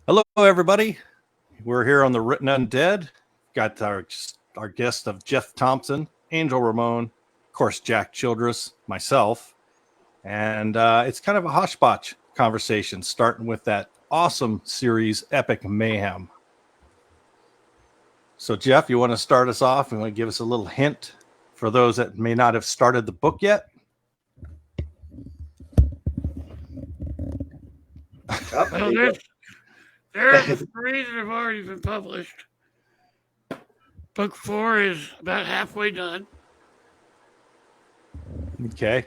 Hello, everybody. We're here on the Written Undead. Got our guest of Jeff Thomson, Angel Ramon, of course, Jack Childress, myself. And it's kind of a hodgepodge conversation, starting with that awesome series, Epic Mayhem. So, Jeff, you want to start us off and want to give us a little hint for those that may not have started the book yet? Well, there's 3 that have already been published. Book 4 is about halfway done. Okay.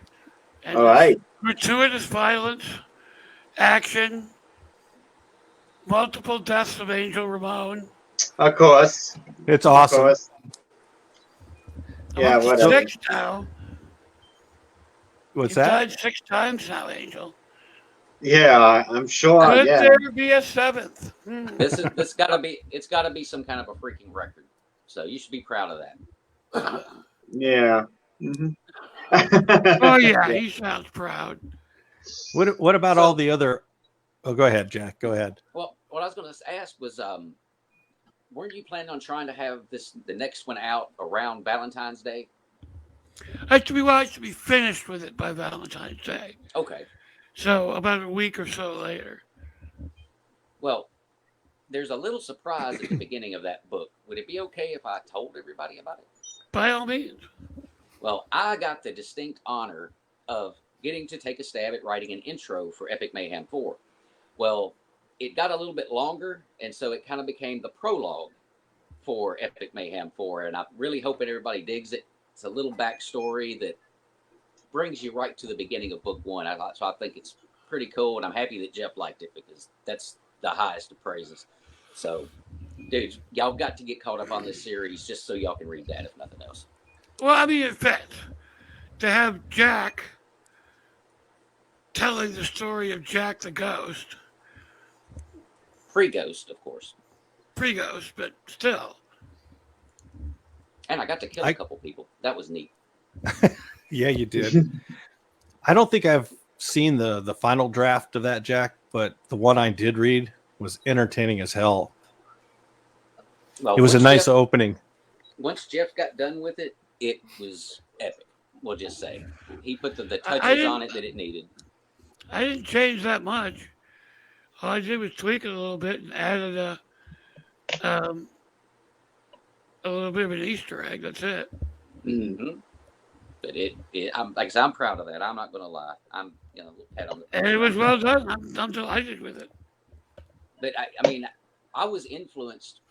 And all right. Gratuitous violence, action, multiple deaths of Angel Ramon. Of course. It's awesome. Of course. Yeah, I'm up to whatever. 6 now. What's You've that? died 6 times now, Angel. Yeah, I'm sure. Could Yeah. there be a 7th? It's gotta be some kind of a freaking record. So you should be proud of that. Yeah. Mm-hmm. Oh yeah, he sounds proud. What about all the other? Oh, go ahead, Jack. Go ahead. Well, what I was going to ask was, weren't you planning on trying to have the next one out around Valentine's Day? I should be finished with it by Valentine's Day. Okay. So about a week or so later. Well, there's a little surprise at the beginning of that book. Would it be okay if I told everybody about it? By all means. Well, I got the distinct honor of getting to take a stab at writing an intro for Epic Mayhem 4. Well, it got a little bit longer, and so it kind of became the prologue for Epic Mayhem 4, and I'm really hoping everybody digs it. It's a little backstory that brings you right to the beginning of book 1. So I think it's pretty cool, and I'm happy that Jeff liked it because that's the highest of praises. So, dudes, y'all got to get caught up on this series just so y'all can read that, if nothing else. Well, I mean, in fact, to have Jack telling the story of Jack the Ghost. Pre-Ghost, of course. Pre-Ghost, but still. And I got to kill a couple people. That was neat. Yeah, you did. I don't think I've seen the final draft of that, Jack, but the one I did read was entertaining as hell. Well, it was a nice opening. Once Jeff got done with it, it was epic. We'll just say he put the touches on it that it needed. I didn't change that much. All I did was tweak it a little bit and added a little bit of an Easter egg. That's it. Mm-hmm. But I'm like I said, I'm proud of that. I'm not going to lie. I'm pat on the. And it was well done. I'm delighted with it. But I mean, I was influenced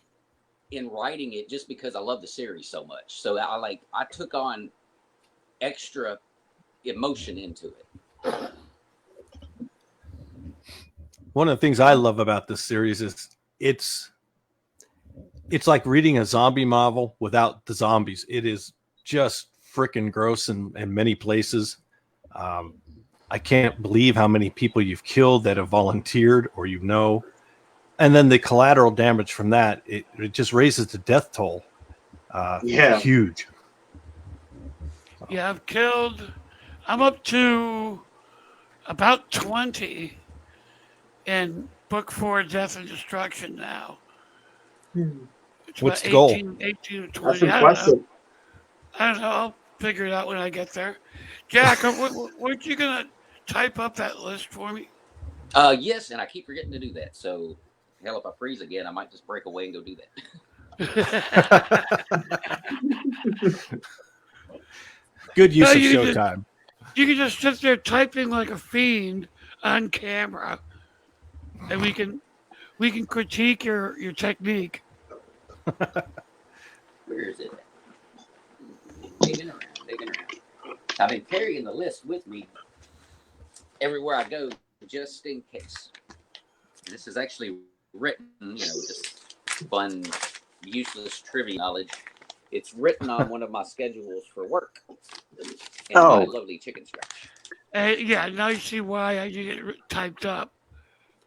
in writing it just because I love the series so much. So I took on extra emotion into it. One of the things I love about this series is it's like reading a zombie novel without the zombies. It is just freaking gross in many places. I can't believe how many people you've killed that have volunteered or and then the collateral damage from that, it just raises the death toll. Huge. Yeah, I'm up to about 20 in book 4, Death and Destruction now. It's What's the 18, goal? 18 or 20. That's impressive. I don't know. I'll figure it out when I get there. Jack, weren't you going to type up that list for me? Yes, and I keep forgetting to do that. So, hell, if I freeze again, I might just break away and go do that. Good use of showtime. You can just sit there typing like a fiend on camera, and we can critique your technique. Where is it? Digging around. I've been carrying the list with me everywhere I go, just in case. This is actually written, just fun, useless trivia knowledge. It's written on one of my schedules for work. And my lovely chicken scratch. Yeah, now you see why I get it typed up.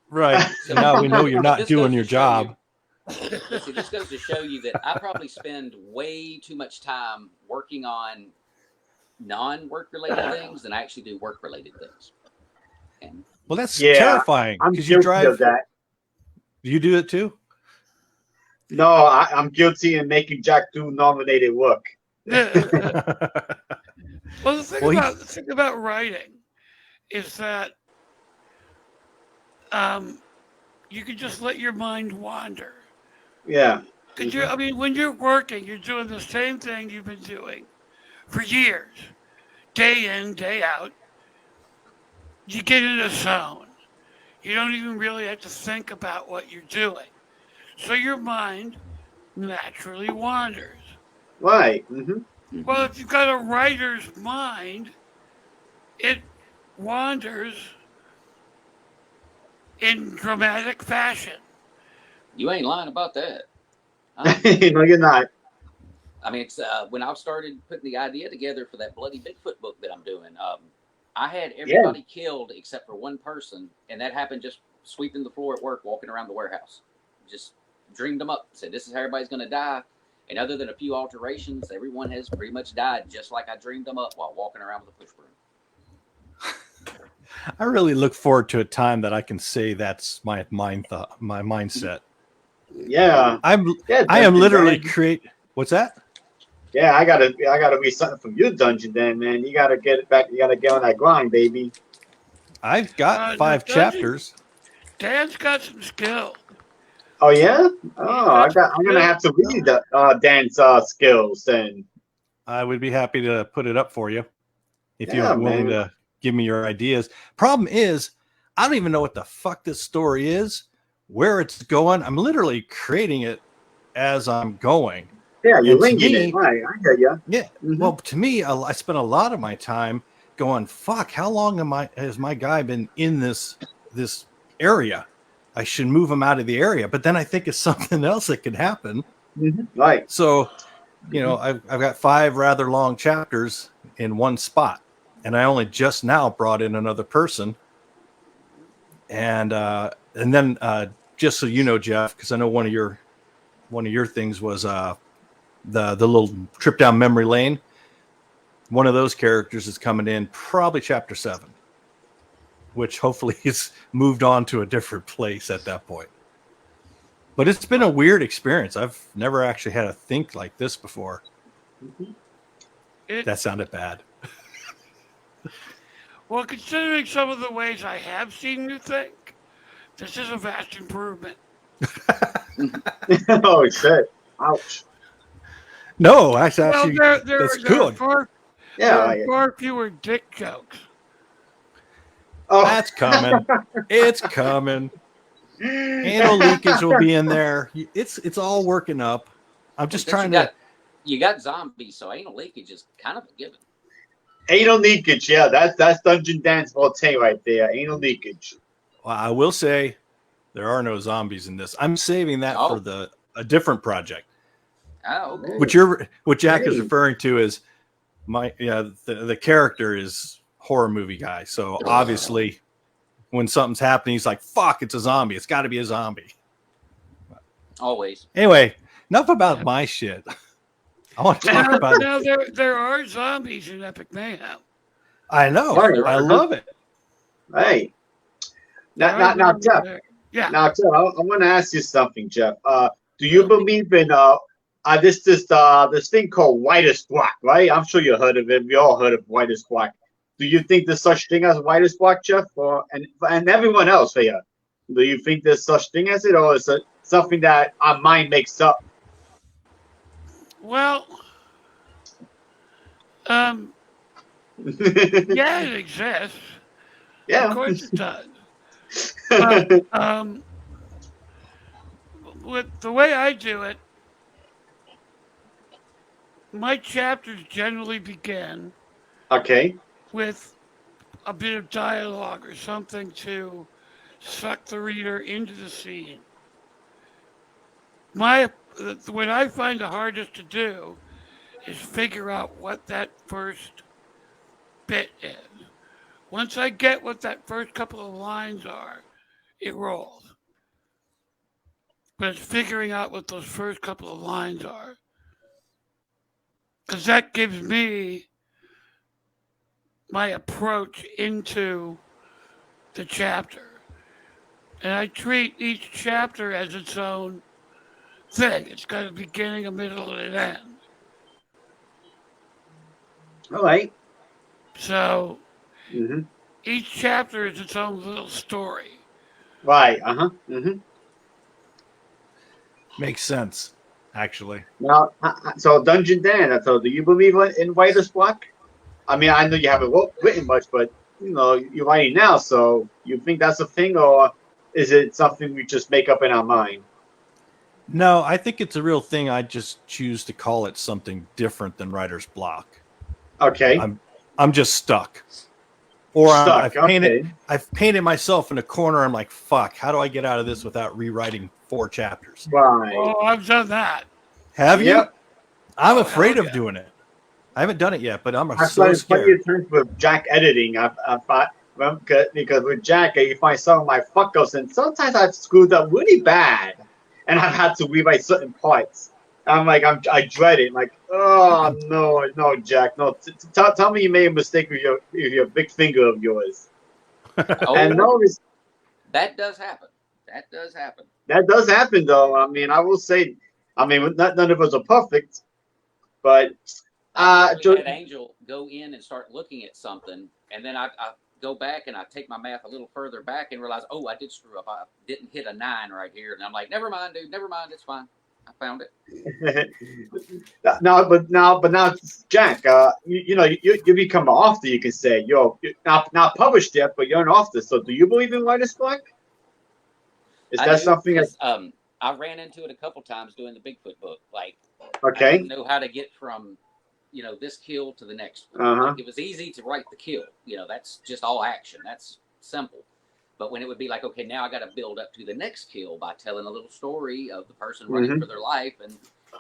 Right. So now we know you're not doing your job. This goes to show you that I probably spend way too much time working on non-work related things than I actually do work related things. And well, that's terrifying I'm because you drive. Of that. Do you do it too? No, I'm guilty in making Jack do nominated work. Well, the thing about writing is that you can just let your mind wander. Yeah. Because when you're working, you're doing the same thing you've been doing for years, day in, day out. You get in a zone. You don't even really have to think about what you're doing. So your mind naturally wanders. Right. Mm-hmm. Well, if you've got a writer's mind, it wanders in dramatic fashion. You ain't lying about that. Huh? No, you're not. I mean, it's when I started putting the idea together for that Bloody Bigfoot book that I'm doing, I had everybody killed except for one person, and that happened just sweeping the floor at work, walking around the warehouse. Just dreamed them up, said this is how everybody's going to die. And other than a few alterations, everyone has pretty much died just like I dreamed them up while walking around with a push broom. I really look forward to a time that I can say that's my mindset. Yeah. I am literally What's that? Yeah, I gotta read something from your dungeon then, man. You gotta get it back. You gotta get on that grind, baby. I've got 5 chapters. Dan's got some skill. Oh yeah? Oh, I'm gonna have to read Dan's skills then. I would be happy to put it up for you if you're Yeah, willing man. to give me your ideas. Problem is, I don't even know what the fuck this story is, where it's going. I'm literally creating it as I'm going. Yeah, you're And to winging me- it. Right, I hear ya. Yeah. Mhm. Well, to me, I spent a lot of my time going, fuck, how long has my guy been in this area? I should move him out of the area. But then I think it's something else that could happen. Right. So, I've got 5 rather long chapters in one spot. And I only just now brought in another person. And then just so you know, Jeff, because I know one of your things was the little trip down memory lane. One of those characters is coming in probably chapter 7, which hopefully is moved on to a different place at that point. But it's been a weird experience. I've never actually had a think like this before. That sounded bad. Well, considering some of the ways I have seen you think, this is a vast improvement. Oh shit! Ouch. No, actually, that's good. Yeah. There are far fewer dick jokes. Oh, That's coming. It's coming. Anal leakage will be in there. It's all working up. I'm just trying to. You got zombies, so anal leakage is kind of a given. anal leakage. Yeah, that's Dungeondan's forte right there. Anal leakage. Well, I will say there are no zombies in this. I'm saving that for a different project. Oh, okay. What Jack is referring to is the character is horror movie guy. So obviously, when something's happening, he's like, "Fuck! It's a zombie. It's got to be a zombie." Always. Anyway, enough about my shit. I want to talk about. Now there are zombies in Epic Mayhem. I know. Right. I love it. Hey. Now, Jeff. Yeah. Now, Jeff, I want to ask you something, Jeff. Do you believe in this thing called whitest black, right? I'm sure you heard of it. We all heard of whitest black. Do you think there's such thing as whitest black, Jeff, and everyone else here? Do you think there's such thing as it, or is it something that our mind makes up? Well, yeah, it exists. Yeah. Of course it does. But, with the way I do it, my chapters generally begin Okay. with a bit of dialogue or something to suck the reader into the scene. What I find the hardest to do is figure out what that first bit is. Once I get what that first couple of lines are, it rolls. But it's figuring out what those first couple of lines are. Because that gives me my approach into the chapter. And I treat each chapter as its own thing. It's got a beginning, a middle, and an end. All right. So Mm-hmm. each chapter is its own little story. Right. Uh-huh. Mm-hmm. Makes sense, actually. Now, so Dungeondan, so do you believe in writer's block? I mean, I know you haven't written much, but you're writing now, so you think that's a thing, or is it something we just make up in our mind? No, I think it's a real thing. I just choose to call it something different than writer's block. Okay. I'm just stuck. Or Stuck. I've painted myself in a corner. I'm like, fuck, how do I get out of this without rewriting 4 chapters? Right. Oh, I've done that. Have you? Yep. I'm afraid hell of yeah. doing it. I haven't done it yet, but I'm I so started plenty scared. of times with Jack editing. I thought, well, because with Jack, you find some of my fuck ups, and sometimes I've screwed up really bad, and I've had to rewrite certain parts. I'm like, I dread it. I'm like, oh no, Jack, no. Tell me you made a mistake with your big finger of yours. Oh, And no, that does happen. That does happen. that does happen though. I mean, I will say, I mean, none of us are perfect, but I had Angel go in and start looking at something, and then I go back and I take my math a little further back and realize, oh, I did screw up. I didn't hit a 9 right here, and I'm like, never mind, dude, never mind, it's fine. I found it. now, Jack, you become an author. You can say you're not published yet, but you're an author. So, do you believe in writer's block? Is I that do, something? because, I ran into it a couple times doing the Bigfoot book. Like, I Okay. didn't know how to get from, this kill to the next one. Uh-huh. Like, it was easy to write the kill. That's just all action. That's simple. But when it would be like, okay, now I got to build up to the next kill by telling a little story of the person running for their life. And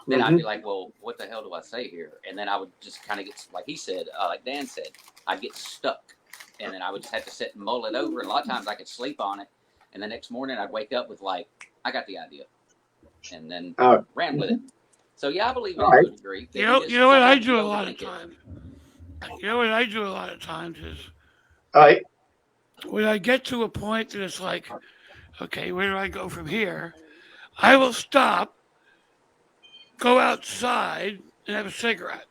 then I'd be like, well, what the hell do I say here? And then I would just kind of get, like he said, like Dan said, I'd get stuck. And then I would just have to sit and mull it over. And a lot of times I could sleep on it. And the next morning I'd wake up with like, I got the idea. And then ran with it. So yeah, I believe in it to a degree. You know what I do a lot of times? You know what I do a lot of times is All right. when I get to a point that it's like, okay, where do I go from here? I will stop, go outside, and have a cigarette.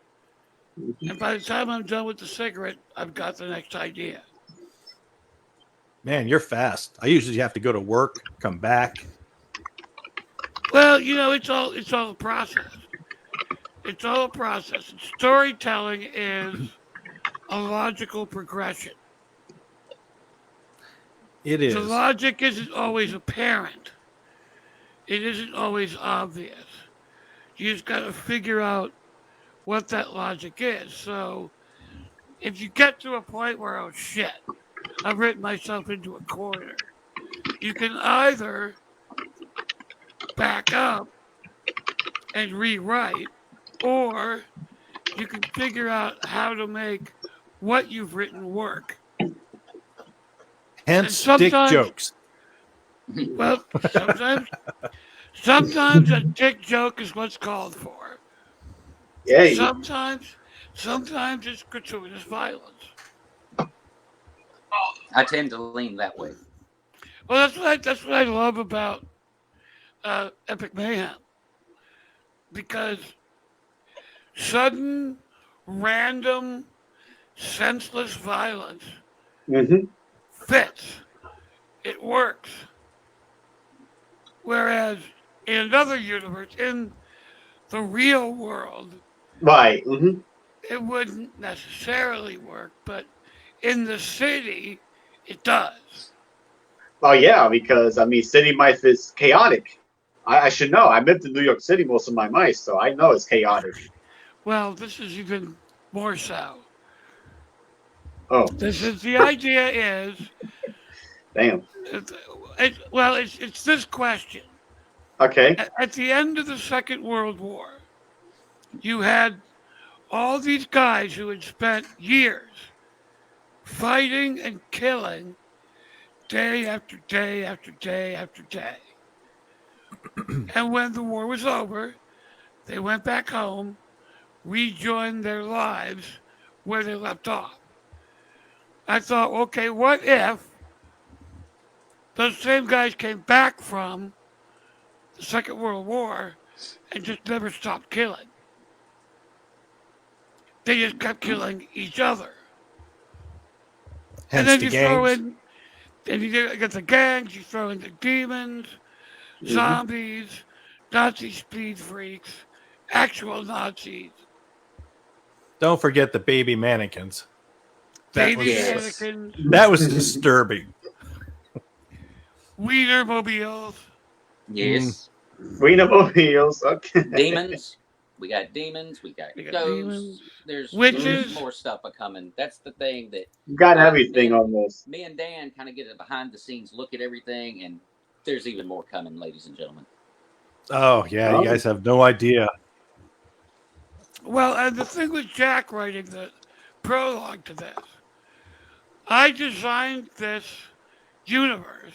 And by the time I'm done with the cigarette, I've got the next idea. Man, you're fast. I usually have to go to work, come back. Well, it's all a process. It's all a process. And storytelling is a logical progression. It is. The logic isn't always apparent. It isn't always obvious. You just got to figure out what that logic is. So if you get to a point where, oh shit, I've written myself into a corner, you can either back up and rewrite, or you can figure out how to make what you've written work. Hence dick jokes. Well, sometimes a dick joke is what's called for. Yeah. Sometimes it's gratuitous violence. I tend to lean that way. Well, that's what I love about Epic Mayhem, because sudden, random, senseless violence fits. It works. Whereas in another universe, in the real world, Right. it wouldn't necessarily work, but in the city, it does. Oh yeah, because I mean, city life is chaotic. I should know. I lived in New York City most of my life, so I know it's chaotic. Well, this is even more so. Oh, The idea is, damn. it's this question. Okay. At the end of the Second World War, you had all these guys who had spent years fighting and killing day after day after day after day. And when the war was over, they went back home, rejoined their lives where they left off. I thought, okay, what if those same guys came back from the Second World War and just never stopped killing. They just kept killing each other. Hence and then the you throw gangs. in, and you get the gangs, you throw in the demons, zombies, Nazi speed freaks, actual Nazis. Don't forget the baby mannequins. Baby was- mannequins, That was disturbing. Wienermobiles. Yes. Wienermobiles. Okay. Demons. We got demons. We got We got ghosts. demons. There's Witches. more stuff a coming. That's the thing that You got everything almost. me and Dan kind of get a behind the scenes look at everything, and there's even more coming, ladies and gentlemen. Oh, yeah. You guys have no idea. Well, and the thing with Jack writing the prologue to this, I designed this universe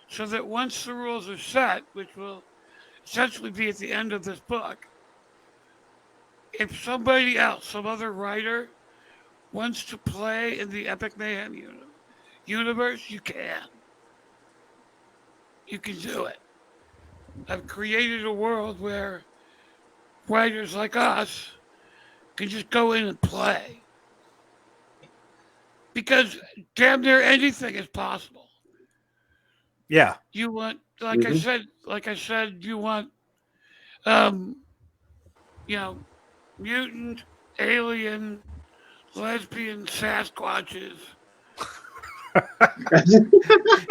so that once the rules are set, which will essentially be at the end of this book, if somebody else, some other writer, wants to play in the Epic Mayhem universe, you can. You can do it. I've created a world where writers like us can just go in and play. Because damn near anything is possible. Yeah. You want, like I said, you want, mutant, alien, lesbian Sasquatches.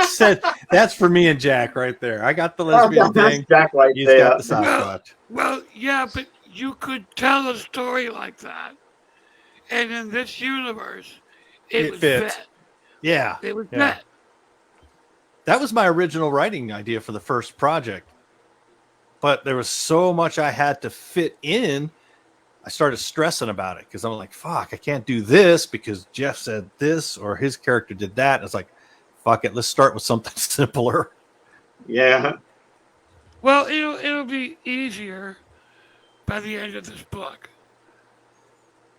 Said that's for me and Jack right there. I got the lesbian That's thing. Jack right He's there. got the Sasquatch. Well, yeah, but you could tell a story like that. And in this universe, it was fits. fit. Yeah. It was Yeah. fit. That was my original writing idea for the first project. But there was so much I had to fit in. I started stressing about it because I'm like, fuck, I can't do this because Jeff said this or his character did that. And it's like, fuck it, let's start with something simpler. Yeah. Well, it'll be easier by the end of this book.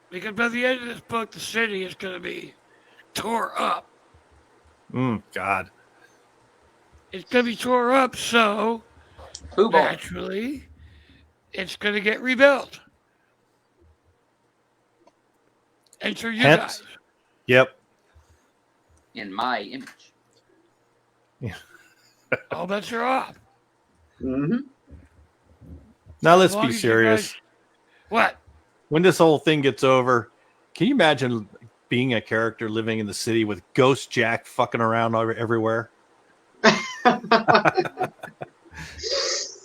Because by the end of this book, the city is going to be tore up. God. It's going to be tore up, so Who bought? naturally, it's going to get rebuilt. Enter you Hence- guys. Yep. In my image. All bets are off. Mm-hmm. Now let's As long be as you serious. guys- What? When this whole thing gets over, can you imagine being a character living in the city with Ghost Jack fucking around everywhere?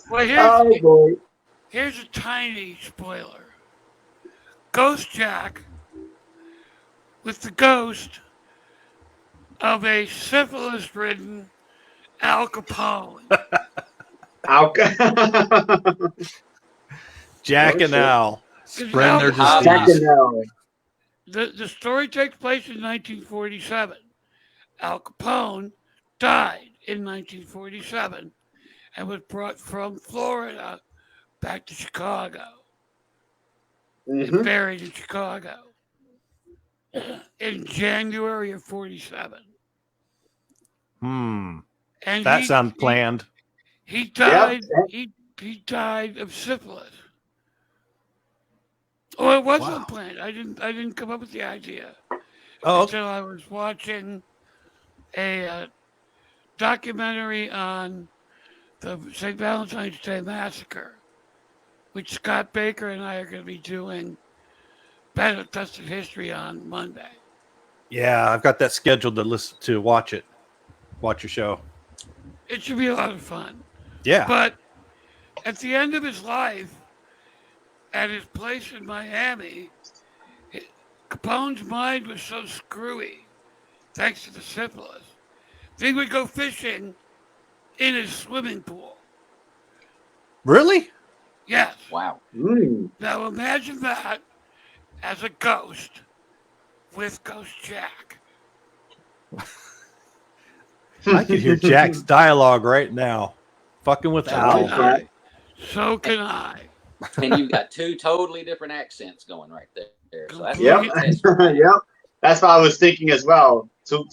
Well, Oh boy. here's a tiny spoiler. Ghost Jack with the ghost of a syphilis-ridden Al Capone. Jack Oh, and shit. Al spreading their Jack Jack disease. and Al. The story takes place in 1947. Al Capone died in 1947 and was brought from Florida back to Chicago and Mhm. buried in Chicago in January of 47. And That sounds planned. He died. Yeah. He died of syphilis. Oh, it wasn't Wow. planned. I didn't come up with the idea Oh, until I was watching a documentary on the St. Valentine's Day Massacre, which Scott Baker and I are going to be doing Battle Tested History on Monday. yeah. I've got that scheduled to watch it. Watch your show. It should be a lot of fun. Yeah. But at the end of his life, at his place in Miami, Capone's mind was so screwy, thanks to the syphilis, that he would go fishing in his swimming pool. Really? Yes. Wow. Mm. Now imagine that as a ghost with Ghost Jack. I can hear Jack's dialogue right now. Fucking with So Al. can I. So can I. And you've got two totally different accents going right there. So that's Yep. Yep. That's what I was thinking as well. So,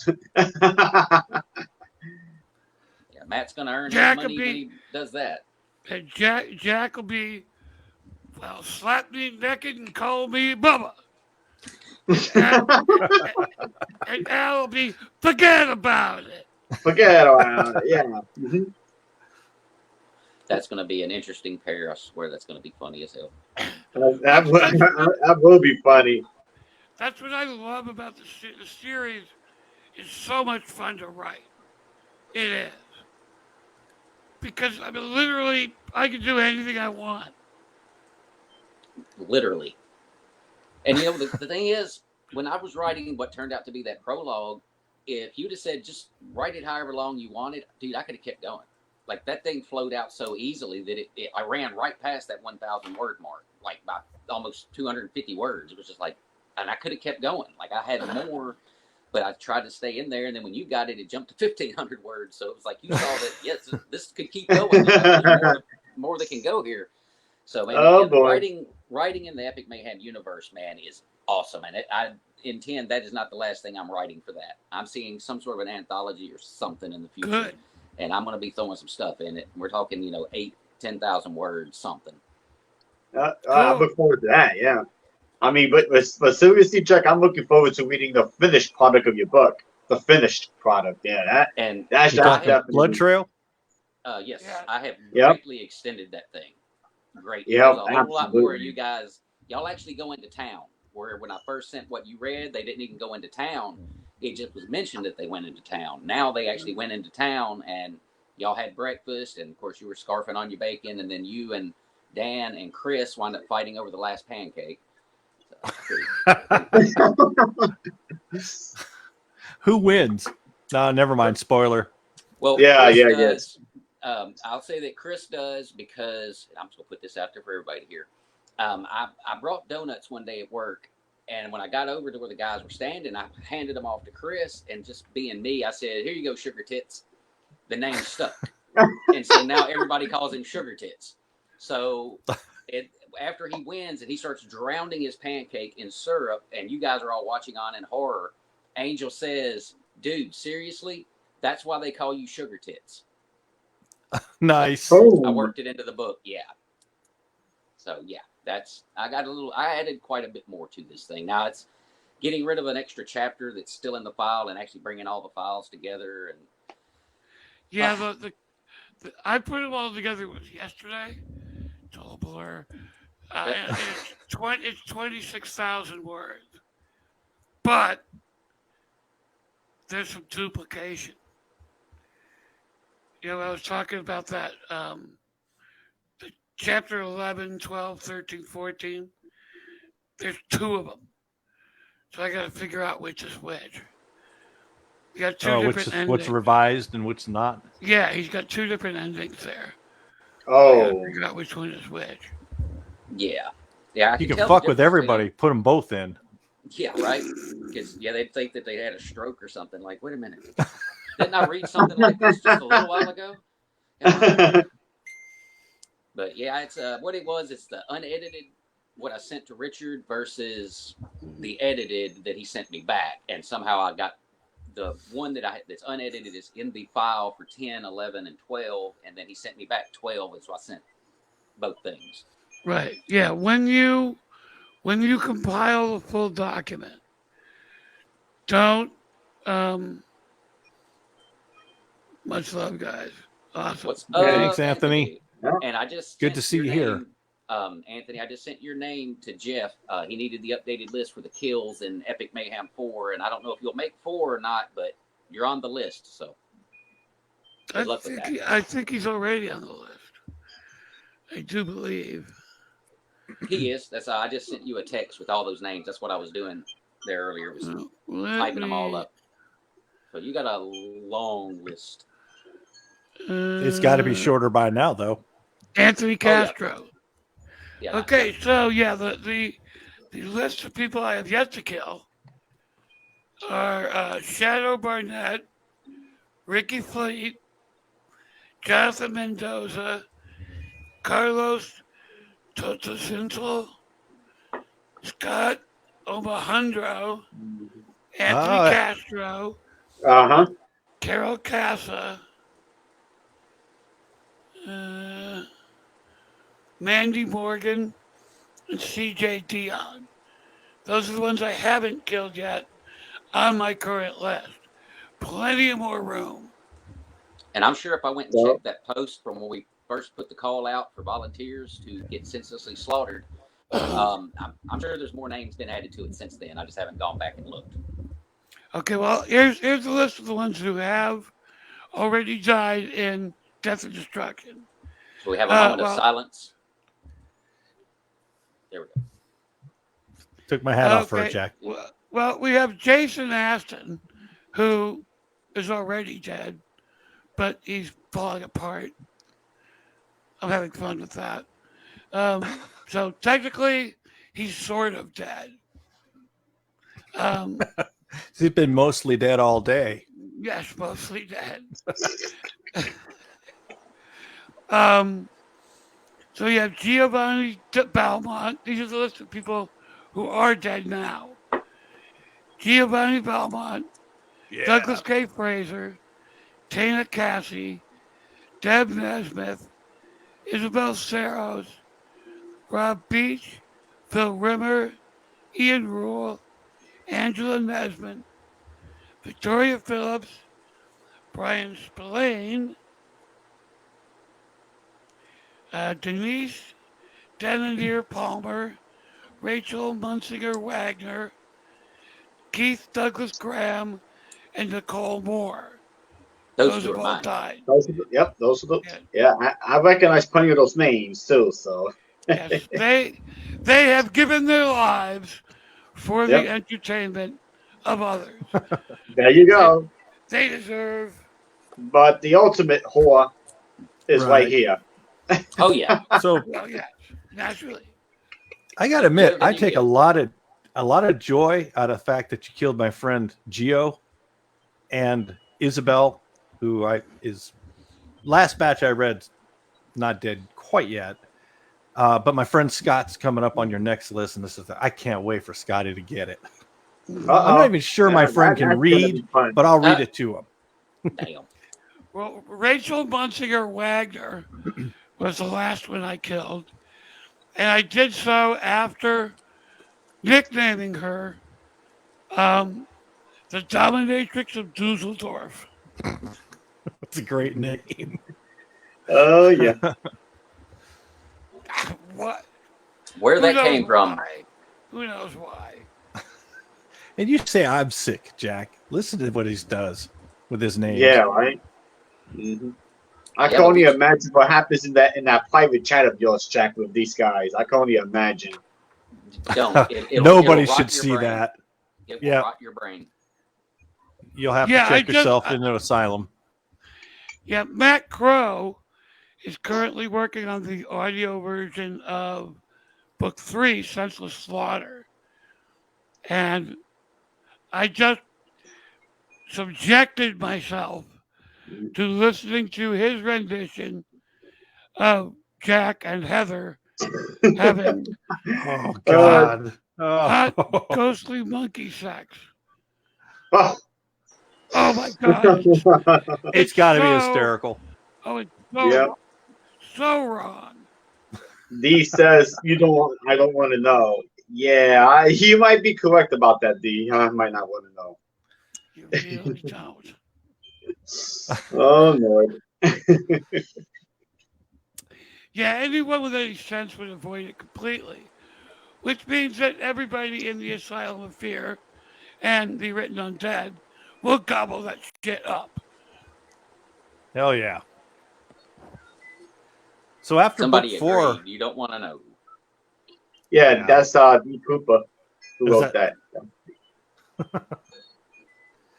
Matt's going to earn his Jack money will when be- he does that. And Jack will be, well, slap me naked and call me Bubba. And Al will be, forget about it. Forget about it. Yeah. Mhm. That's going to be an interesting pair. I swear that's going to be funny as hell. That will be funny. That's what I love about the series. It's so much fun to write. It is. Because, I mean, literally, I can do anything I want. Literally. And you know, the thing is, when I was writing what turned out to be that prologue, if you'd have said just write it however long you wanted, dude, I could have kept going. Like, that thing flowed out so easily that I ran right past that 1,000 word mark, like by almost 250 words. It was just like, and I could have kept going. Like, I had more, but I tried to stay in there. And then when you got it, it jumped to 1,500 words. So it was like, you saw that, yes, this could keep going. You know, there's more that can go here. So, man, writing in the Epic Mayhem universe, man, is awesome. And I intend that is not the last thing I'm writing for that. I'm seeing some sort of an anthology or something in the future. Good. And I'm going to be throwing some stuff in it. We're talking, 8,000-10,000 words, something. I look forward to that. Yeah. I mean, but seriously, Jack, I'm looking forward to reading the finished product of your book. The finished product. Yeah. That's definitely Blood Trail. Yes, Yeah. I have Yep. greatly extended that thing. Great. Yep, There's a whole lot more of absolutely. you guys. Y'all actually go into town. Where when I first sent what you read, they didn't even go into town. It just was mentioned that they went into town. Now they actually went into town, and y'all had breakfast, and of course you were scarfing on your bacon, and then you and Dan and Chris wound up fighting over the last pancake. So, Who wins? No, never mind. Spoiler. well, Yeah, Chris yeah, does. I'll say that Chris does because I'm just gonna put this out there for everybody to hear. I brought donuts one day at work, and when I got over to where the guys were standing, I handed them off to Chris, and just being me, I said, "Here you go, Sugar Tits." The name stuck, and so now everybody calls him Sugar Tits. So after he wins and he starts drowning his pancake in syrup, and you guys are all watching on in horror, Angel says, "Dude, seriously, that's why they call you Sugar Tits." Nice. Oh. I worked it into the book, yeah. So yeah, I added quite a bit more to this thing. Now it's getting rid of an extra chapter that's still in the file and actually bringing all the files together. And Yeah, I put them all together yesterday. It's all a blur. And it's 26,000 words. But there's some duplication. I was talking about that. The chapter 11, 12, 13, 14. There's two of them. So I got to figure out which is which. You got two different endings. What's revised and what's not? Yeah, he's got two different endings there. I Oh. got to figure out which one is which. yeah. You can fuck with everybody. Put them both in. Yeah, right? Because, they'd think that they had a stroke or something. Like, wait a minute. Didn't I read something like this just a little while ago? But yeah, it's what it was. It's the unedited, what I sent to Richard versus the edited that he sent me back. And somehow I got the one that's unedited is in the file for 10, 11, and 12. And then he sent me back 12. And so I sent both things. Right. Yeah. When you compile the full document, don't much love, guys. Awesome. What's Thanks, Anthony. And I just Good to see you here. Anthony, I just sent your name to Jeff. He needed the updated list for the kills in Epic Mayhem 4, and I don't know if you'll make 4 or not, but you're on the list, so good luck with that. I think he's already on the list. I do believe. He is. That's I just sent you a text with all those names. That's what I was doing there earlier, was typing them all up. So you got a long list. It's got to be shorter by now, though. Anthony Castro. Yeah. Okay, so yeah, the list of people I have yet to kill are Shadow Barnett, Ricky Fleet, Jonathan Mendoza, Carlos Totocinto, Scott Omohundro, Anthony Castro, Uh-huh. Carol Casa, Mandy Morgan, and CJ Dion. Those are the ones I haven't killed yet on my current list. Plenty of more room. And I'm sure if I went and checked that post from when we first put the call out for volunteers to get senselessly slaughtered, I'm sure there's more names been added to it since then. I just haven't gone back and looked. Okay, well, here's the list of the ones who have already died in Death and Destruction. So we have a moment of silence. There we go. Took my hat off for it, Jack. Well, we have Jason Aston, who is already dead, but he's falling apart. I'm having fun with that. So technically, he's sort of dead. He's been mostly dead all day. Yes, mostly dead. So you have Giovanni Belmont. These are the list of people who are dead now. Giovanni Belmont, Douglas K. Fraser, Tana Cassie, Deb Nesmith, Isabel Serros, Rob Beach, Phil Rimmer, Ian Rule, Angela Nesman, Victoria Phillips, Brian Spillane, Denise Denandier Palmer, Rachel Munsinger Wagner, Keith Douglas Graham, and Nicole Moore. Those have all died. Those are the. Yeah, I recognize plenty of those names too. So yes, they have given their lives for the entertainment of others. There you go. They deserve. But the ultimate whore is right here. Oh yeah. So well, yeah, naturally. I gotta admit, I take a lot of joy out of the fact that you killed my friend Gio and Isabel, who is last batch I read, not dead quite yet. But my friend Scott's coming up on your next list, and I can't wait for Scotty to get it. I'm not even sure my friend can read, but I'll read it to him. Damn. Well, Rachel Munsinger Wagner was the last one I killed, and I did so after nicknaming her the Dominatrix of Dusseldorf. That's a great name. Oh yeah. What? Where that came from? Why? Who knows why? And you say I'm sick, Jack. Listen to what he does with his name. Yeah, right. Mm-hmm. I can only imagine what happens in that private chat of yours, Jack, with these guys. I can only imagine. Don't. Nobody should see that. It will rot your brain. You'll have to check yourself into Asylum. Yeah, Matt Crow is currently working on the audio version of Book 3, Senseless Slaughter. And I just subjected myself to listening to his rendition of Jack and Heather having hot, ghostly monkey sex. Oh my God. It's got to be hysterical. Oh, it's so wrong. D says, I don't want to know. Yeah, you might be correct about that, D. I might not want to know. You really don't. Oh, Lord. Yeah, anyone with any sense would avoid it completely, which means that everybody in the Asylum of Fear and the Written Undead will gobble that shit up. Hell yeah. So after Somebody book 4... agreed. You don't want to know. Yeah, that's D. Cooper who wrote that.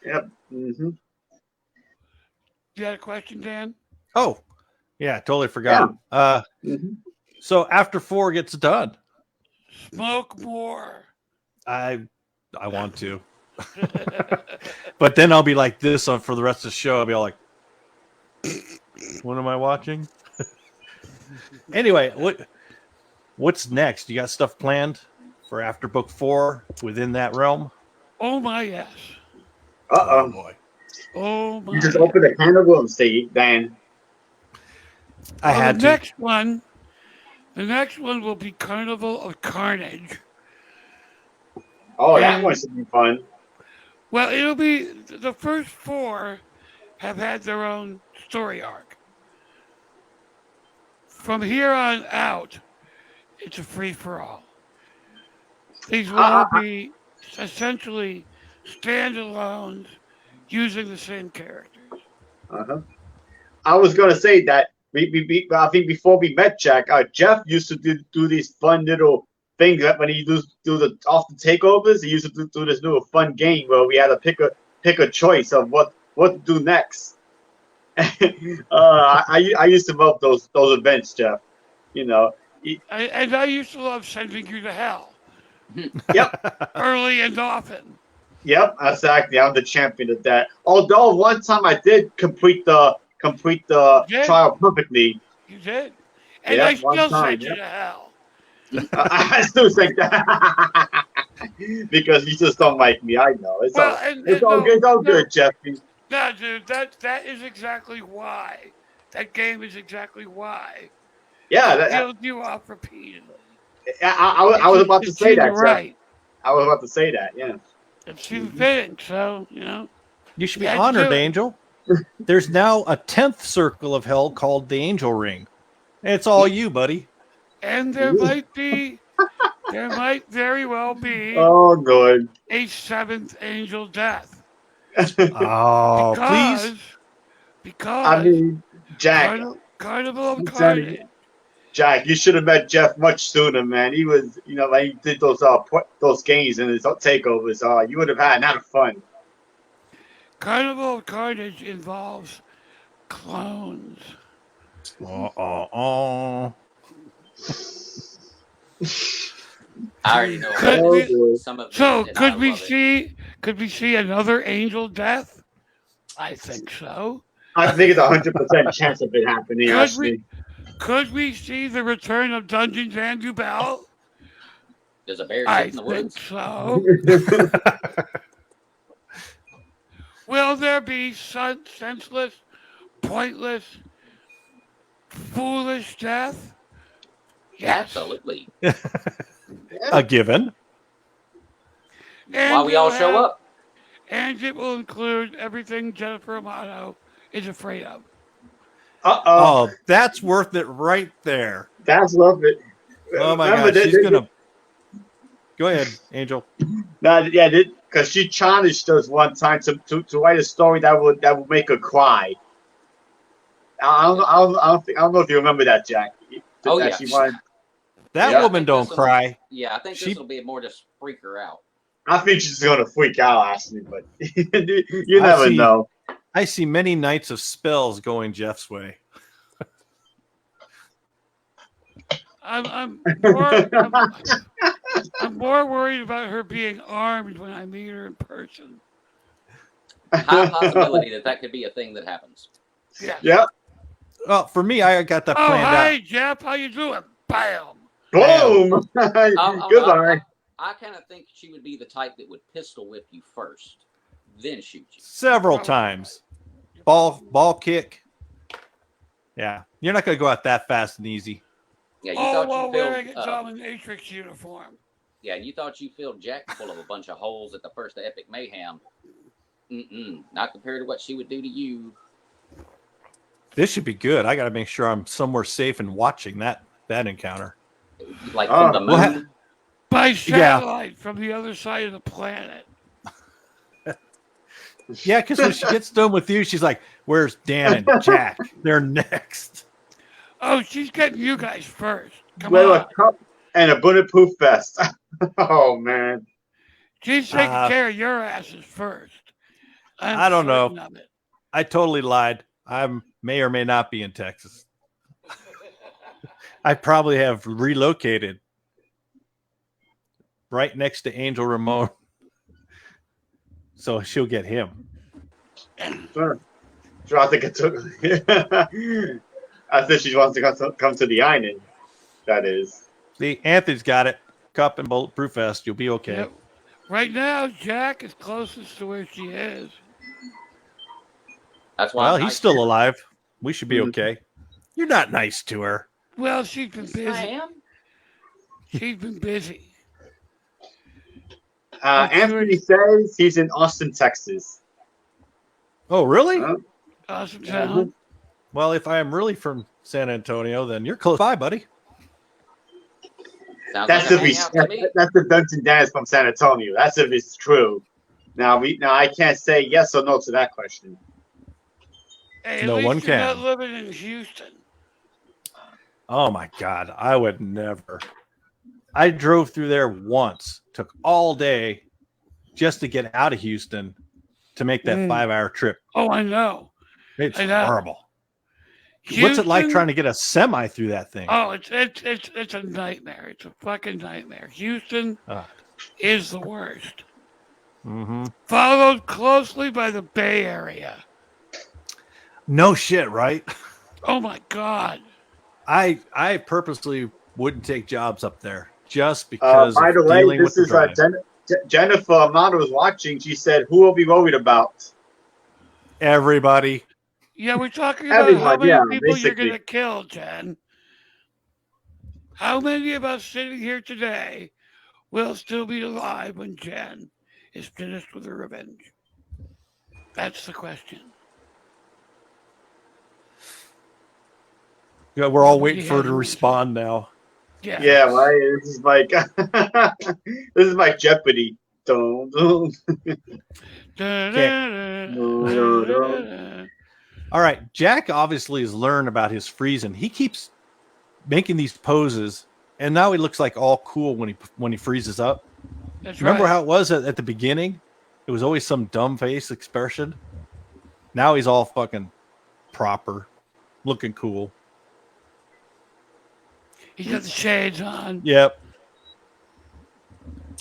Yep. Mm-hmm. You had a question, Dan? Oh, yeah, totally forgot. Yeah. So after 4 gets done, smoke more. I want to, but then I'll be like this for the rest of the show. I'll be all like, "What am I watching?" Anyway, what's next? You got stuff planned for after book 4 within that realm? Oh my yes. Oh boy. Oh my. You just opened a can of worms, Dan. I had the next one The next one will be Carnival of Carnage. Oh, that one should be fun. Well, it'll be the first 4 have had their own story arc. From here on out, it's a free for all. These will all be essentially standalones using the same characters. Uh-huh. I was gonna say that I think before we met Jack, Jeff used to do these fun little things that when he do the off the takeovers, he used to do this little fun game where we had to pick a choice of what to do next. I used to love those events, Jeff. You know. I used to love sending you to hell. Yep. Early and often. Yep, exactly. I'm the champion of that. Although one time I did complete the trial perfectly. You did, and I still sent you to hell. I still think that because you just don't like me. I know it's all good, Jeffy. No, dude, that is exactly why. That game is exactly why. Yeah, that killed you off repeatedly. I was about to say that. Right. I was about to say that. Yeah. It seemed fitting, so You should be honored, Angel. There's now a 10th circle of hell called the Angel Ring. It's all you, buddy. And there might very well be good. a 7th angel death. Oh, please. Because I mean, Jack. Carnival of Carnage. Jack, you should have met Jeff much sooner, man. He was, when he did those games and his takeovers. You would have had a lot of fun. Carnival of Carnage involves clones. I already know. Could we see another angel death? I think so. I think it's 100% chance of it happening. Could we see the return of Dungeondan Uebel? There's a bear in the woods. I think so. Will there be senseless, pointless, foolish death? Yes. Absolutely. A given. And why we all show up. And it will include everything Jennifer Amato is afraid of. Oh, that's worth it right there. That's worth it. Oh my God, she's gonna. Go ahead, Angel. Because she challenged us one time to write a story that would make her cry. I don't know if you remember that, Jack. That woman don't cry. Yeah, I think this will be more to freak her out. I think she's gonna freak out, actually, but you never know. I see many nights of spells going Jeff's way. I'm more worried about her being armed when I meet her in person. High possibility that could be a thing that happens. Yeah. Yep. Well, for me, I got that planned out. Hi, Jeff. How you doing? Bam. Boom. Goodbye. I kind of think she would be the type that would pistol whip you first, then shoot you. Several times. Ball kick. Yeah. You're not going to go out that fast and easy. Yeah, while wearing a dominatrix uniform. Yeah, you thought you filled Jack full of a bunch of holes at the first of Epic Mayhem. Not compared to what she would do to you. This should be good. I got to make sure I'm somewhere safe and watching that encounter. Like from the moon? By satellite from the other side of the planet. Yeah, because when she gets done with you, she's like, where's Dan and Jack? They're next. Oh, she's getting you guys first. Come on. A cup and a bulletproof vest. Oh, man. She's taking care of your asses first. I don't know. I totally lied. I may or may not be in Texas. I probably have relocated right next to Angel Ramon. So she'll get him. Sure. I think it took. I think she wants to come to the island. That is. See, Anthony's got it. Cup and bulletproof vest. You'll be okay. Yep. Right now, Jack is closest to where she is. That's why. Well, he's still alive. We should be okay. You're not nice to her. Well, she's been Yes, busy. I am. She's been busy. Anthony says he's in Austin, Texas. Oh, really? Awesome town. Well, if I am really from San Antonio, then you're close by, buddy. Sounds That's like a if hangout to me. that's the Dungeondan from San Antonio. That's if it's true. Now I can't say yes or no to that question. Hey, at No least one you're can. not living in Houston. Oh my God, I would never. I drove through there once. Took all day just to get out of Houston to make that 5-hour trip. Oh, I know. It's I know. horrible. What's it like Houston- trying to get a semi through that thing? Oh, it's a nightmare. It's a fucking nightmare. Houston is the worst. Mm-hmm. Followed closely by the Bay Area. No shit, right? Oh my God. I purposely wouldn't take jobs up there just because By of the way, dealing this with the is drive. Jennifer Amado was watching. She said, "Who are we worried about?" Everybody. Yeah, we're talking about how Everyone, many yeah, people you're basically. going to kill, Jen. How many of us sitting here today will still be alive when Jen is finished with her revenge? That's the question. Yeah, we're all Nobody waiting for her has to an respond now. Yeah. Yeah, right. This is like this is my Jeopardy. Dun, dun. All right, Jack obviously has learned about his freezing. He keeps making these poses, and now he looks like all cool when he freezes up. That's Remember right. how it was at the beginning? It was always some dumb face expression. Now he's all fucking proper, looking cool. He's got the shades on. Yep.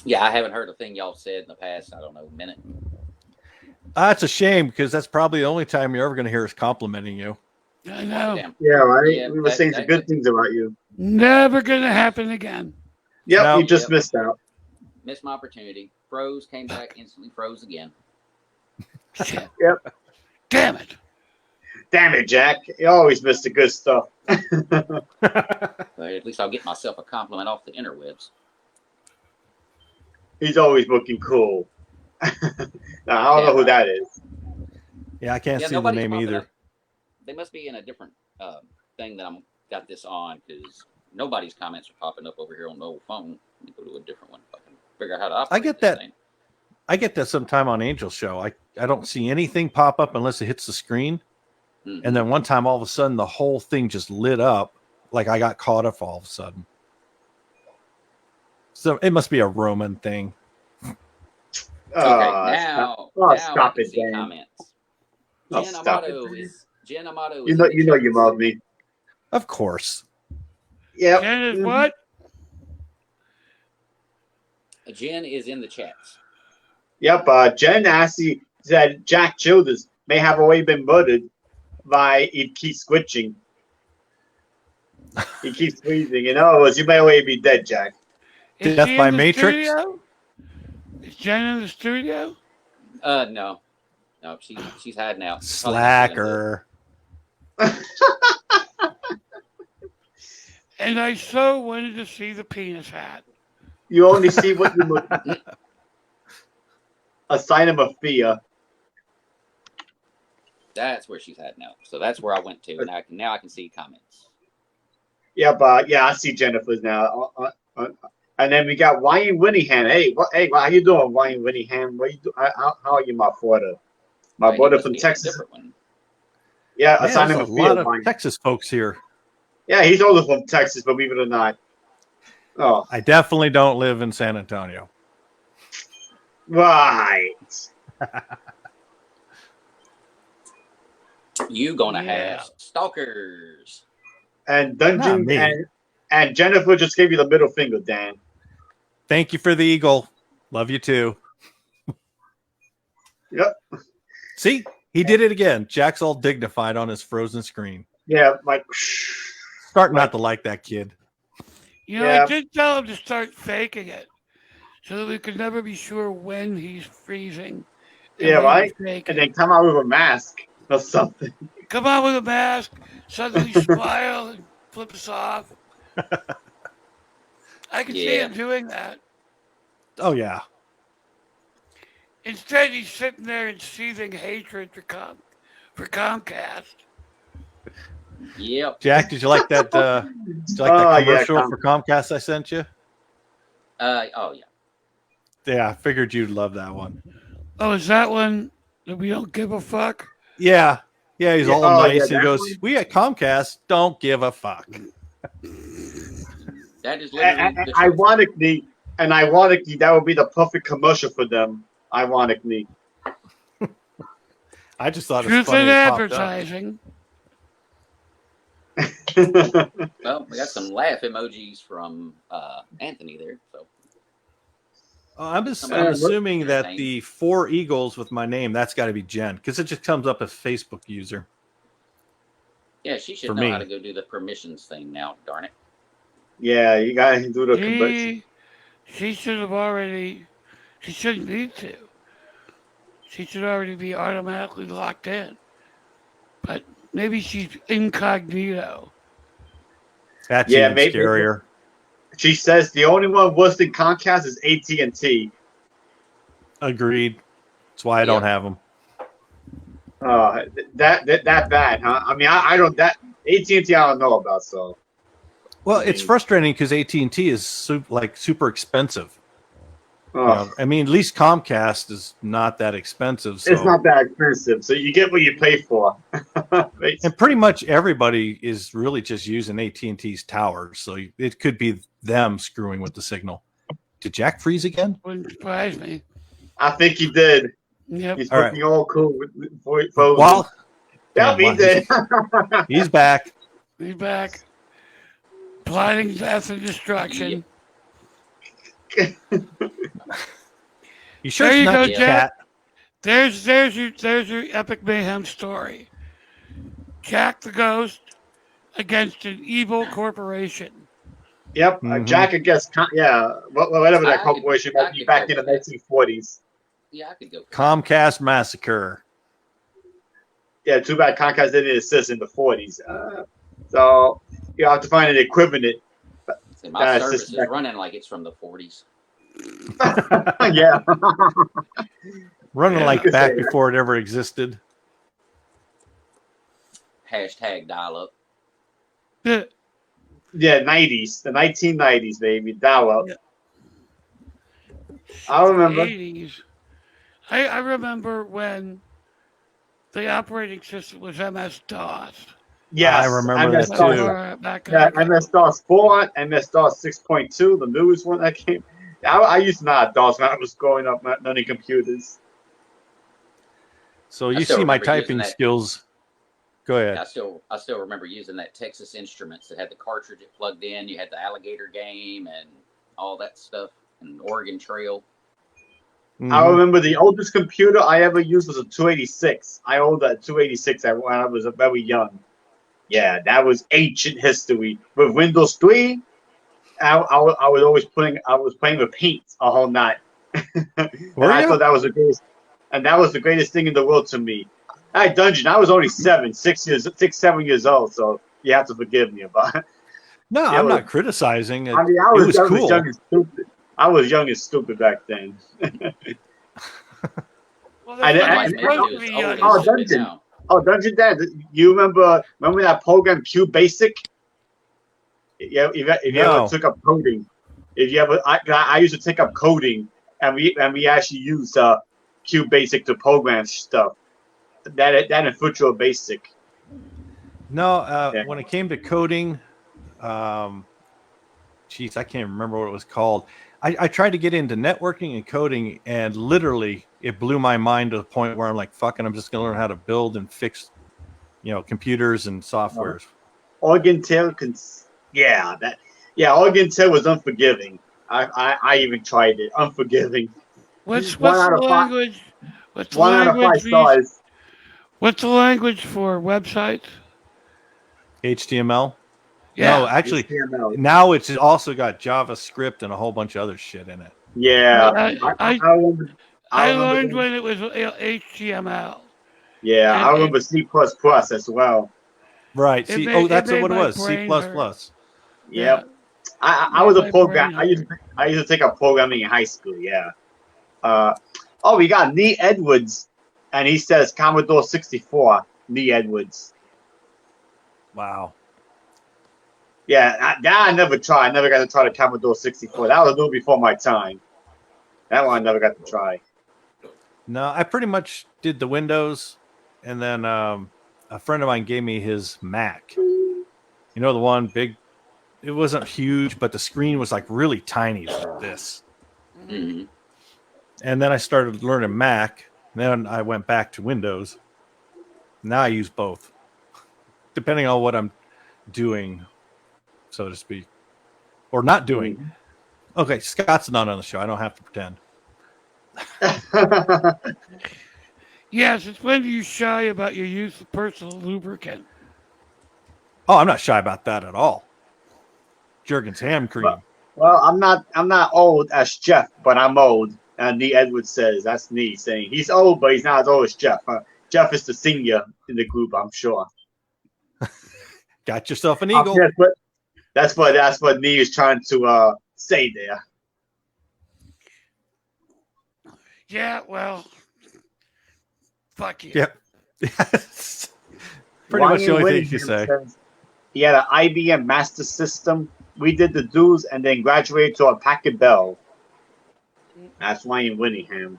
Yeah, I haven't heard a thing y'all said in the past, I don't know, minute. That's a shame because that's probably the only time you're ever going to hear us complimenting you. I know. Damn. Yeah, right. Yeah, We were saying some good things about you. Never going to happen again. Yep, No. you just Yep. missed out. Missed my opportunity. Froze, came back, instantly froze again. Shit. Yep. Damn it. Damn it, Jack. You always miss the good stuff. But at least I'll get myself a compliment off the interwebs. He's always looking cool. Now, I don't know who that is. Yeah, I can't see the nobody's name popping either. up. They must be in a different thing that I'm got this on because nobody's comments are popping up over here on the old phone. Let me go to a different one if I can figure out how to operate I get this that. thing. I get that sometime on Angel's show. I don't see anything pop up unless it hits the screen. Mhm. And then one time, all of a sudden, the whole thing just lit up. Like I got caught up all of a sudden. So it must be a Roman thing. Okay, now I stop can it, see Dan. comments. Oh, Jen stop it, Amato Dan. is Jen Amato. You is know, in the you know, you chat. love me. Of course. Yep. Jen is what? Jen is in the chats. Yep. Jen Assey said Jack Childress may have already been murdered by it keeps switching. He keeps freezing. In other words, you may already be dead, Jack. Is Death she by in the Matrix? studio? Is Jen in the studio? No, she's hiding out. Probably Slacker. And I so wanted to see the penis hat. You only see what you look. A sign of a fear. That's where she's hiding out. So that's where I went to. Now I can see comments. Yeah, but yeah, I see Jennifer's now. And then we got Ryan Winningham. Hey, how you doing, Ryan Winningham? What you do? How are you, my brother? My Right, he brother must from be in a Texas. different one. Yeah, Man, a sign there's of a a fear. lot of Ryan. Texas folks here. Yeah, he's also from Texas, believe it or not. Oh, I definitely don't live in San Antonio. right. You gonna Yeah. have stalkers. And Not Dungeon me. and Jennifer just gave you the middle finger, Dan. Thank you for the eagle. Love you too. Yep. See, he did it again. Jack's all dignified on his frozen screen. Yeah, like Starting not to like that kid. You know, Yeah. I did tell him to start faking it so that we could never be sure when he's freezing. and Yeah, when right? he's faking. and then come out with a mask or something. Come on with a mask, suddenly smile. And flip us off. I can see him doing that. Oh yeah. Instead, he's sitting there in seething hatred for Comcast. Yep. Jack, did you like that? That commercial for Comcast I sent you? Oh yeah. Yeah, I figured you'd love that one. Oh, is that one that we don't give a fuck? Yeah. Yeah, he's all nice. Yeah, He goes, one? "We at Comcast don't give a fuck." That is literally the truth. Ironically, that would be the perfect commercial for them. Ironically. I just thought it was Truth funny. in It popped up. advertising. Well, we got some laugh emojis from Anthony there. So I'm assuming that the 4 eagles with my name, that's got to be Jen, because it just comes up as Facebook user. yeah, she should For know me. how to go do the permissions thing now. Darn it. Yeah, you gotta do the conversion. She should have already. She shouldn't need to. She should already be automatically locked in. But maybe she's incognito. That's Yeah, even maybe. scarier. She says the only one worse than Comcast is AT&T. Agreed. That's why I don't have them. That bad, huh? I mean, I don't that AT&T I don't know about, so. Well, it's frustrating because AT&T is super expensive. I mean, at least Comcast is not that expensive. So. It's not that expensive, so you get what you pay for. And pretty much everybody is really just using AT&T's towers, so it could be them screwing with the signal. Did Jack freeze again? Wouldn't surprise me. I think he did. Yep. He's All looking all cool with Well, yeah, he did. He's back. He's back. Plotting death and destruction. You sure There it's you not go, the Jack. cat? There's your Epic Mayhem story. Jack the Ghost against an evil corporation. Yep, Jack against whatever that corporation might be back in the 1940s. Yeah, I could go. Comcast Massacre. Yeah, too bad Comcast didn't exist in the 40s. So you have to find an equivalent. See, my service is running like it's from the 40s. Yeah. Running like back before it ever existed. Hashtag dial up. Yeah, 90s. The 1990s, baby. Dial up. Yeah. I remember. 80s. I remember when the operating system was MS-DOS. Yes, I remember that too. MS-DOS 4, MS-DOS 6.2, the newest one that came. I used to not have DOS when I was growing up, not learning computers. So you see my typing skills. Go ahead. I still remember using that Texas Instruments that had the cartridge it plugged in. You had the alligator game and all that stuff, and Oregon Trail. Mm-hmm. I remember the oldest computer I ever used was a 286. I owned a 286 when I was very young. Yeah, that was ancient history. With Windows 3, I was playing with paint a whole night. I thought that was the greatest, and that was the greatest thing in the world to me. At Dungeon, I was only 7 years old, so you have to forgive me about it. No, I'm not criticizing. I mean, I was cool. young and stupid. I was young and stupid back then. Dungeondan, you remember that program Q Basic? If you ever took up coding, I used to take up coding, and we actually used Q Basic to program stuff. That and Visual Basic. No, when it came to coding, I can't remember what it was called. I tried to get into networking and coding, and literally it blew my mind to the point where I'm like, fucking, I'm just going to learn how to build and fix, computers and softwares. Oregon Trail Oregon Trail was unforgiving. I even tried it. Unforgiving. What's the language? What's the language for websites? HTML. Yeah. No, actually, HTML. now it's also got JavaScript and a whole bunch of other shit in it. Yeah, I learned when it was HTML. Yeah, I remember C++ as well. Right. It See, made- that's it made what it my was. C++. brain hurt. Yep. I Yeah, was a my program. brain I used to take up programming in high school. Yeah. Oh, we got Nee Edwards, and he says Commodore 64. Nee Edwards. Wow. Yeah, that I never tried. I never got to try the Commodore 64. That was a little before my time. That one I never got to try. No, I pretty much did the Windows, and then a friend of mine gave me his Mac. You know, the one big. It wasn't huge, but the screen was like really tiny, like this. Mhm. And then I started learning Mac. Then I went back to Windows. Now I use both, depending on what I'm doing, so to speak, or not doing. Okay, Scott's not on the show. I don't have to pretend. Yes, it's when you're shy about your use of personal lubricant. Oh, I'm not shy about that at all. Jergens ham cream. Well, I'm not old as Jeff, but I'm old. And Nee Edwards says that's Nee saying he's old, but he's not as old as Jeff. Jeff is the senior in the group, I'm sure. Got yourself an eagle. That's what Nee is trying to say there. Yeah, well, fuck you. Yep. Pretty much the only thing you can say. He had an IBM Master System. We did the dues and then graduated to a Packard Bell. That's Ryan Winningham.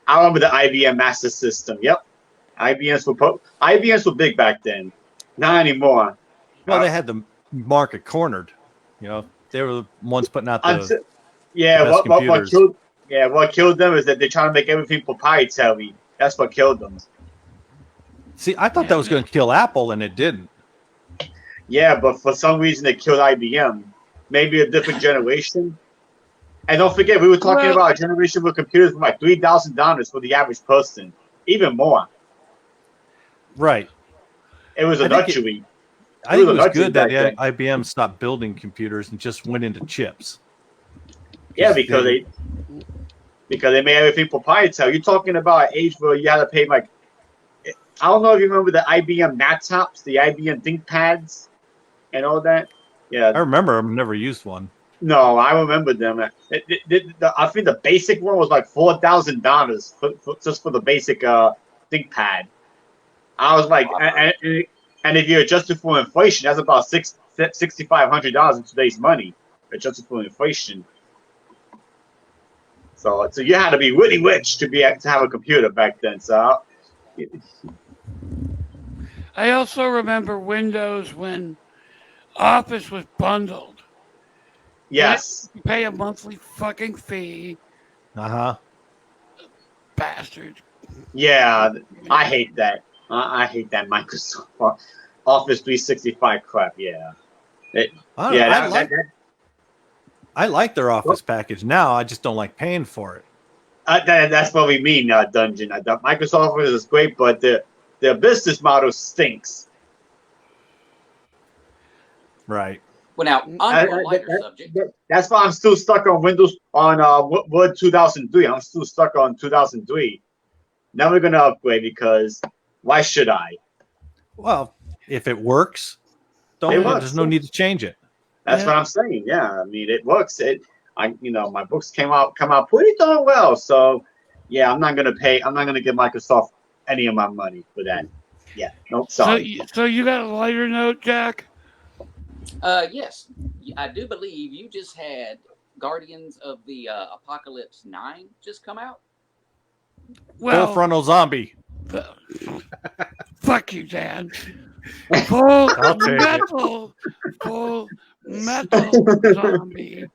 I remember the IBM Master System. Yep. IBMs were big back then. Not anymore. Well, they had the market cornered. You know, they were the ones putting out the best computers. What killed them is that they're trying to make everything proprietary. That's what killed them. See, I thought that was going to kill Apple, and it didn't. Yeah, but for some reason it killed IBM. Maybe a different generation. And don't forget, we were talking about a generation where computers were like $3,000 for the average person, even more. Right. It was a luxury. I think it was good that IBM stopped building computers and just went into chips. Yeah, because they made everything proprietary. You're talking about an age where you had to pay like, I don't know if you remember the IBM laptops, the IBM ThinkPads, and all that. Yeah, I remember. I've never used one. No, I remember them. I think the basic one was like $4,000 just for the basic ThinkPad. I was like, and if you adjust it for inflation, that's about $6,500 in today's money, adjusted for inflation. So you had to be really rich to have a computer back then. So I also remember Windows when Office was bundled. Yes. You pay a monthly fucking fee. Bastard. Yeah, I hate that. I hate that Microsoft Office 365 crap. Yeah. I like their Office package now. I just don't like paying for it. That's what we mean, Dungeon. Microsoft Office is great, but their business model stinks. Right. Well, now, on a lighter subject. That's why I'm still stuck on Windows, on Word 2003. I'm still stuck on 2003. Never going to upgrade because why should I? Well, if it works, there's no need to change it. That's what I'm saying. Yeah, I mean, it works. My books come out pretty darn well. So, yeah, I'm not going to pay. I'm not going to give Microsoft any of my money for that. Yeah, no, sorry. So you got a lighter note, Jack? Yes, I do believe you just had Guardians of the Apocalypse 9 just come out. Full frontal zombie. Fuck you, Dan. Full metal zombie,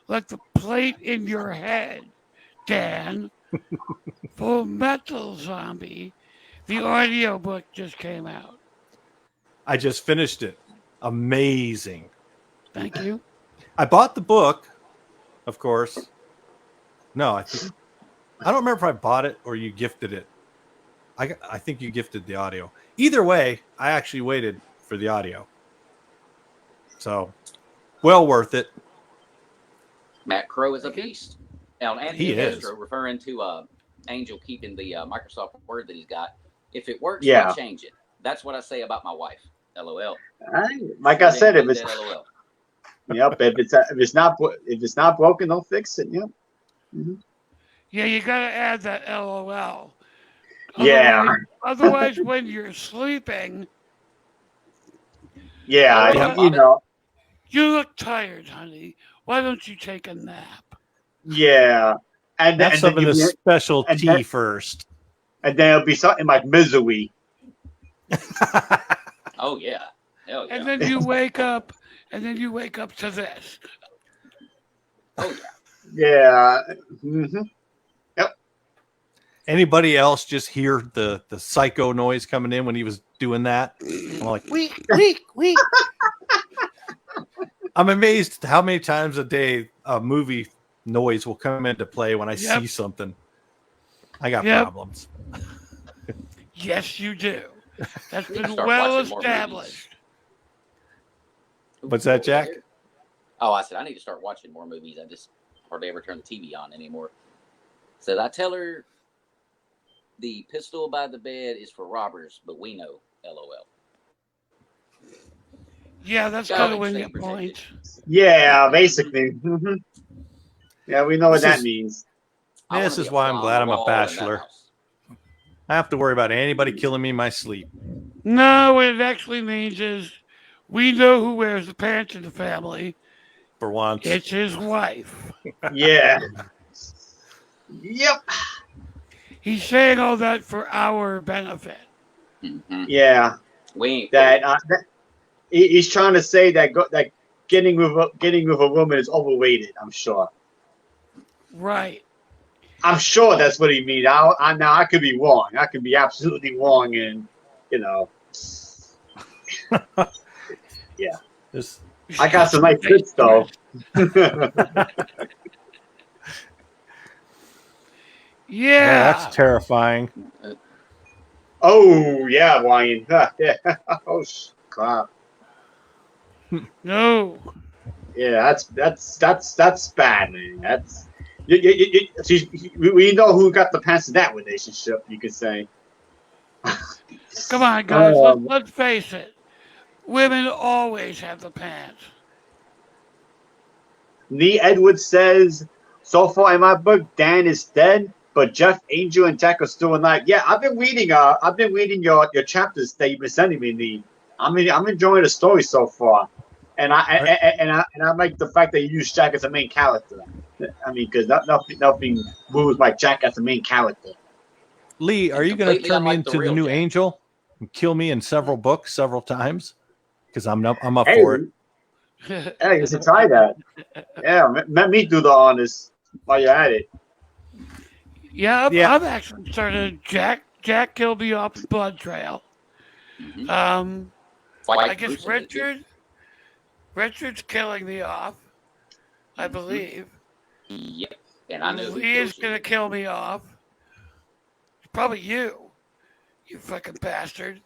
like the plate in your head, Dan. Full Metal Zombie. The audiobook just came out. I just finished it. Amazing. Thank you. I bought the book, of course. No, I don't remember if I bought it or you gifted it. I think you gifted the audio. Either way, I actually waited for the audio. So, well worth it. Matt Crow is a beast. Now, Anthony He is. Castro, referring to Angel keeping the Microsoft Word that he's got. If it works, Yeah. I'll change it. That's what I say about my wife. LOL. Like I said, if it's LOL. yep, if it's not broken, don't fix it. Yep. Mhm. Yeah, you got to add that LOL. Yeah. Otherwise, when you're sleeping, Yeah, Well, you know. you look tired, honey. Why don't you take a nap? Yeah, Have and some then of the you special and tea then- first. and then it'll be something like misery. Oh yeah. Hell yeah. And then you wake up, to this. Oh yeah. Yeah. hmm Anybody else just hear the psycho noise coming in when he was doing that? I'm like, weak. I'm amazed how many times a day a movie noise will come into play when I see something. I got problems. Yes, you do. That's I need to been start well watching more established. What's that, Jack? Oh, I said I need to start watching more movies. I just hardly ever turn the TV on anymore. Said I tell her the pistol by the bed is for robbers, but we know. LOL. Yeah, that's Gotta going to win stay you protected. points. Yeah, basically. Yeah, we know what This that is- means. I wanna This be is a why fly I'm on glad the I'm a wall in that bachelor. house. I have to worry about anybody killing me in my sleep. No, what it actually means is we know who wears the pants in the family. For once. It's his wife. Yeah. Yep. He's saying all that for our benefit. Mhm. Yeah. We ain't That he's trying to say that that getting with a woman is overrated. I'm sure. Right. I'm sure that's what he means. Now I could be wrong. I could be absolutely wrong, and you know. Yeah. This, I got some nice bits though. Yeah. that's terrifying. Oh yeah, Ryan. Yeah. Oh crap. No. Yeah, that's bad, man. That's we know who got the pants in that relationship. You could say. Come on, guys. Um, Let's face it. Women always have the pants. Lee Edwards says, so far in my book, Dan is dead, but Jeff, Angel, and Jack are still alive. Yeah, I've been reading your chapters that you've been sending me, Lee. I'm enjoying the story so far, and I like the fact that you use Jack as a main character. I mean, because nothing moves like Jack as the main character. Lee, are And you going to completely turn me unlike the into the real new Jack. Angel and kill me in several books several times? Because I'm up Hey, for it. hey, you should try that. Yeah, let me do the honors while you're at it. Yeah, Yeah. I'm actually started. Jack killed me off the blood trail. Mhm. I guess Richard's killing me off. I believe. Yep. And I know who Lee is kills you. gonna kill me off. Probably you fucking bastard.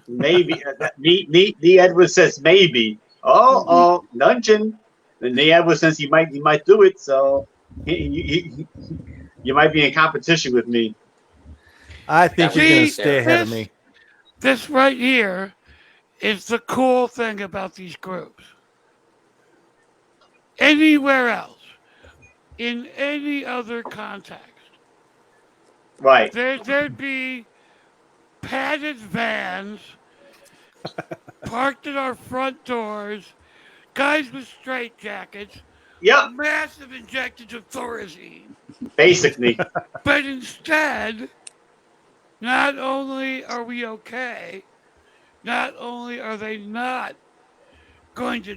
Maybe Lee Edwards says maybe. Oh, Dungeon. And Lee Edwards says he might do it. So you might be in competition with me. I think That you're would going be to stay ahead of this- me. This right here is the cool thing about these groups. Anywhere else, in any other context, Right. there'd be padded vans parked at our front doors, guys with straitjackets, Yep. massive injections of Thorazine. Basically. But instead, not only are we okay, not only are they not going to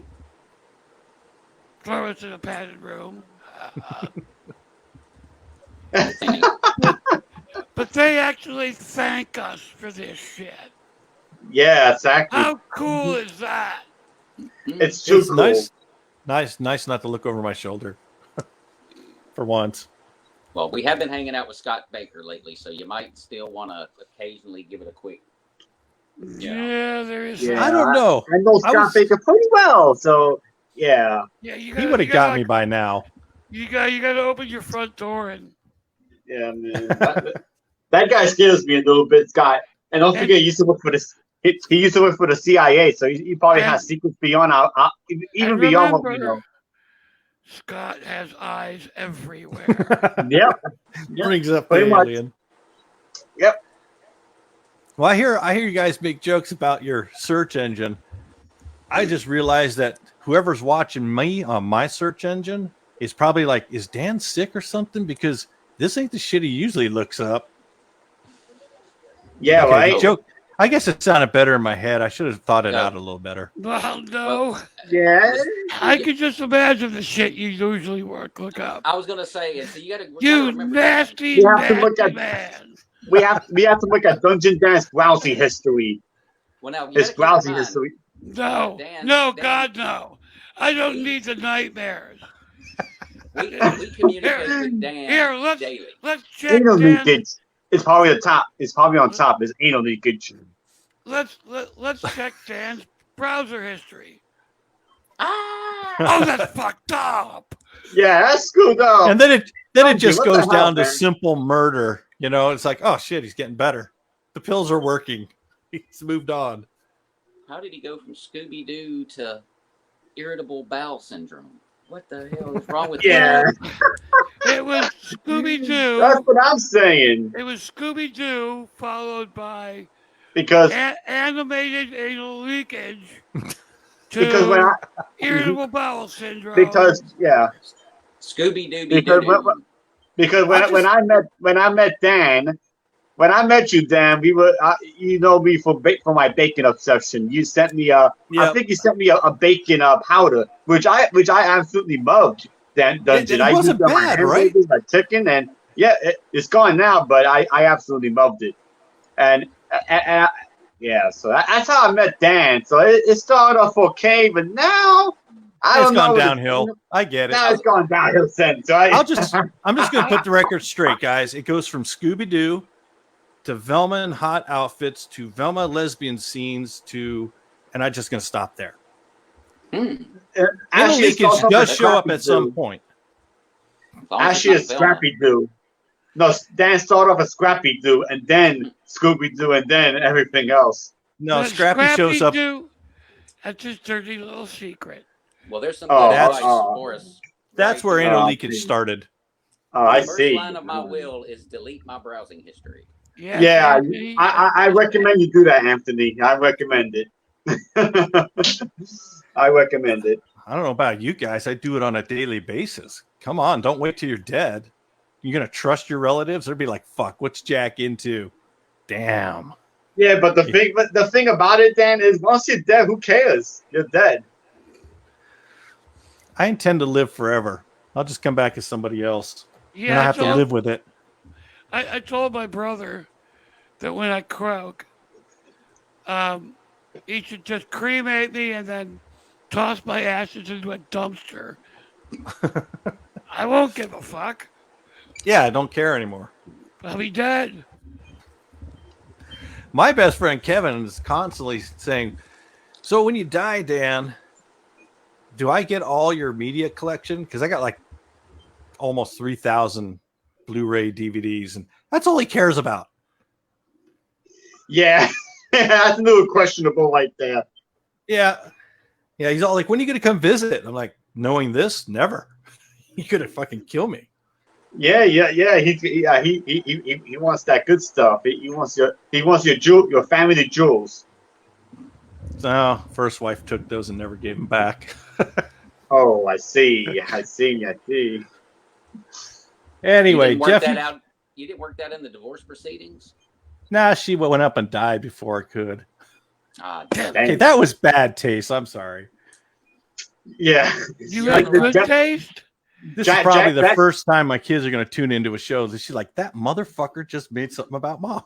throw us in a padded room, but they actually thank us for this shit. Yeah, exactly. How cool is that? It's too It's cool. nice not to look over my shoulder for once. Well, we have been hanging out with Scott Baker lately, so you might still want to occasionally give it a quick. Yeah, there is. Yeah. I don't know. I know I Scott was- Baker pretty well, so yeah. Yeah, you He would have got me by now. You got to open your front door and Yeah, man. That guy scares me a little bit, Scott. And don't forget, he used to work for this. He used to work for the CIA, so he probably has secrets beyond even beyond what we know. Scott has eyes everywhere. Yep. Brings up Pretty the much. alien. Yep. Well, I hear you guys make jokes about your search engine. I just realized that whoever's watching me on my search engine is probably like, is Dan sick or something? Because this ain't the shit he usually looks up. Yeah, Okay, right. Joke. I guess it sounded better in my head. I should have thought it out a little better. Well, no. Yeah. I can just imagine the shit you usually look up. I was gonna say, so you gotta remember, nasty, We have to look nasty at- man. We have to look at Dungeondan's browsing history. well, now you His gotta keep in browsing mind, history. No, Dan- no, Dan- God, no. I don't need the nightmares. we communicate with Dan Here, daily. let's check Anal Dan. leakage. It's probably the top. It's probably on top. Is anal leakage. Let's check Dan's browser history. Ah! Oh, that's fucked up. Yeah, that's screwed up. And then it Donkey, just what the goes hell, down to man? simple murder. You know, it's like, oh shit, he's getting better. The pills are working. He's moved on. How did he go from Scooby Doo to irritable bowel syndrome? What the hell is wrong with Yeah. him? It was Scooby Doo. That's what I'm saying. It was Scooby Doo followed by Because animated anal leakage because when to I irritable bowel syndrome. yeah Scooby Dooby because Doo. because when I met Dan, when I met you, Dan, we were you know me for my bacon obsession. You sent me I think you sent me a bacon powder, which I absolutely loved. Dungeon. It wasn't I used it on bad, my right? hamburgers, my chicken, and yeah, it's gone now, but I absolutely loved it. And yeah, so that's how I met Dan. So it started off okay, but now It's gone downhill. I get it. Now it's gone downhill since. Right? I'm just going to put the record straight, guys. It goes from Scooby Doo to Velma in hot outfits to Velma lesbian scenes to, and I'm just going to stop there. Anal Ashley leakage does show up at some point. Ashley is Scrappy Doo. No, Dan started off as Scrappy Doo, and then Scooby Doo, and then everything else. No, But Scrappy shows up. Doo, that's his dirty little secret. Well, there's some Oh, good that's- advice for us. That's where Oh, anal I leakage see. started. Oh, I The first see. line of my will is delete my browsing history. Yeah, I recommend you do that, Anthony. I recommend it. I recommend it. I don't know about you guys. I do it on a daily basis. Come on, don't wait till you're dead. You're going to trust your relatives? They'll be like, fuck, what's Jack into? Damn. Yeah, but the thing about it, Dan, is once you're dead, who cares? You're dead. I intend to live forever. I'll just come back as somebody else. And Yeah, I have to live with it. I told my brother that when I croak, he should just cremate me and then toss my ashes into a dumpster. I won't give a fuck. Yeah, I don't care anymore. I'll be dead. My best friend Kevin is constantly saying, so when you die, Dan, do I get all your media collection? Because I got like almost 3,000 Blu-ray DVDs, and that's all he cares about. Yeah, that's a little questionable right there. Yeah. He's all like, when are you going to come visit? I'm like, knowing this, never. He could have fucking killed me. Yeah. He wants that good stuff. He wants your family jewels. So, first wife took those and never gave them back. Oh, I see. Anyway, Jeff. You didn't work that in the divorce proceedings? Nah, she went up and died before I could. Ah, Okay, that was bad taste. I'm sorry. Yeah. You have good taste? This is probably the first time my kids are going to tune into a show. She's like, that motherfucker just made something about mom.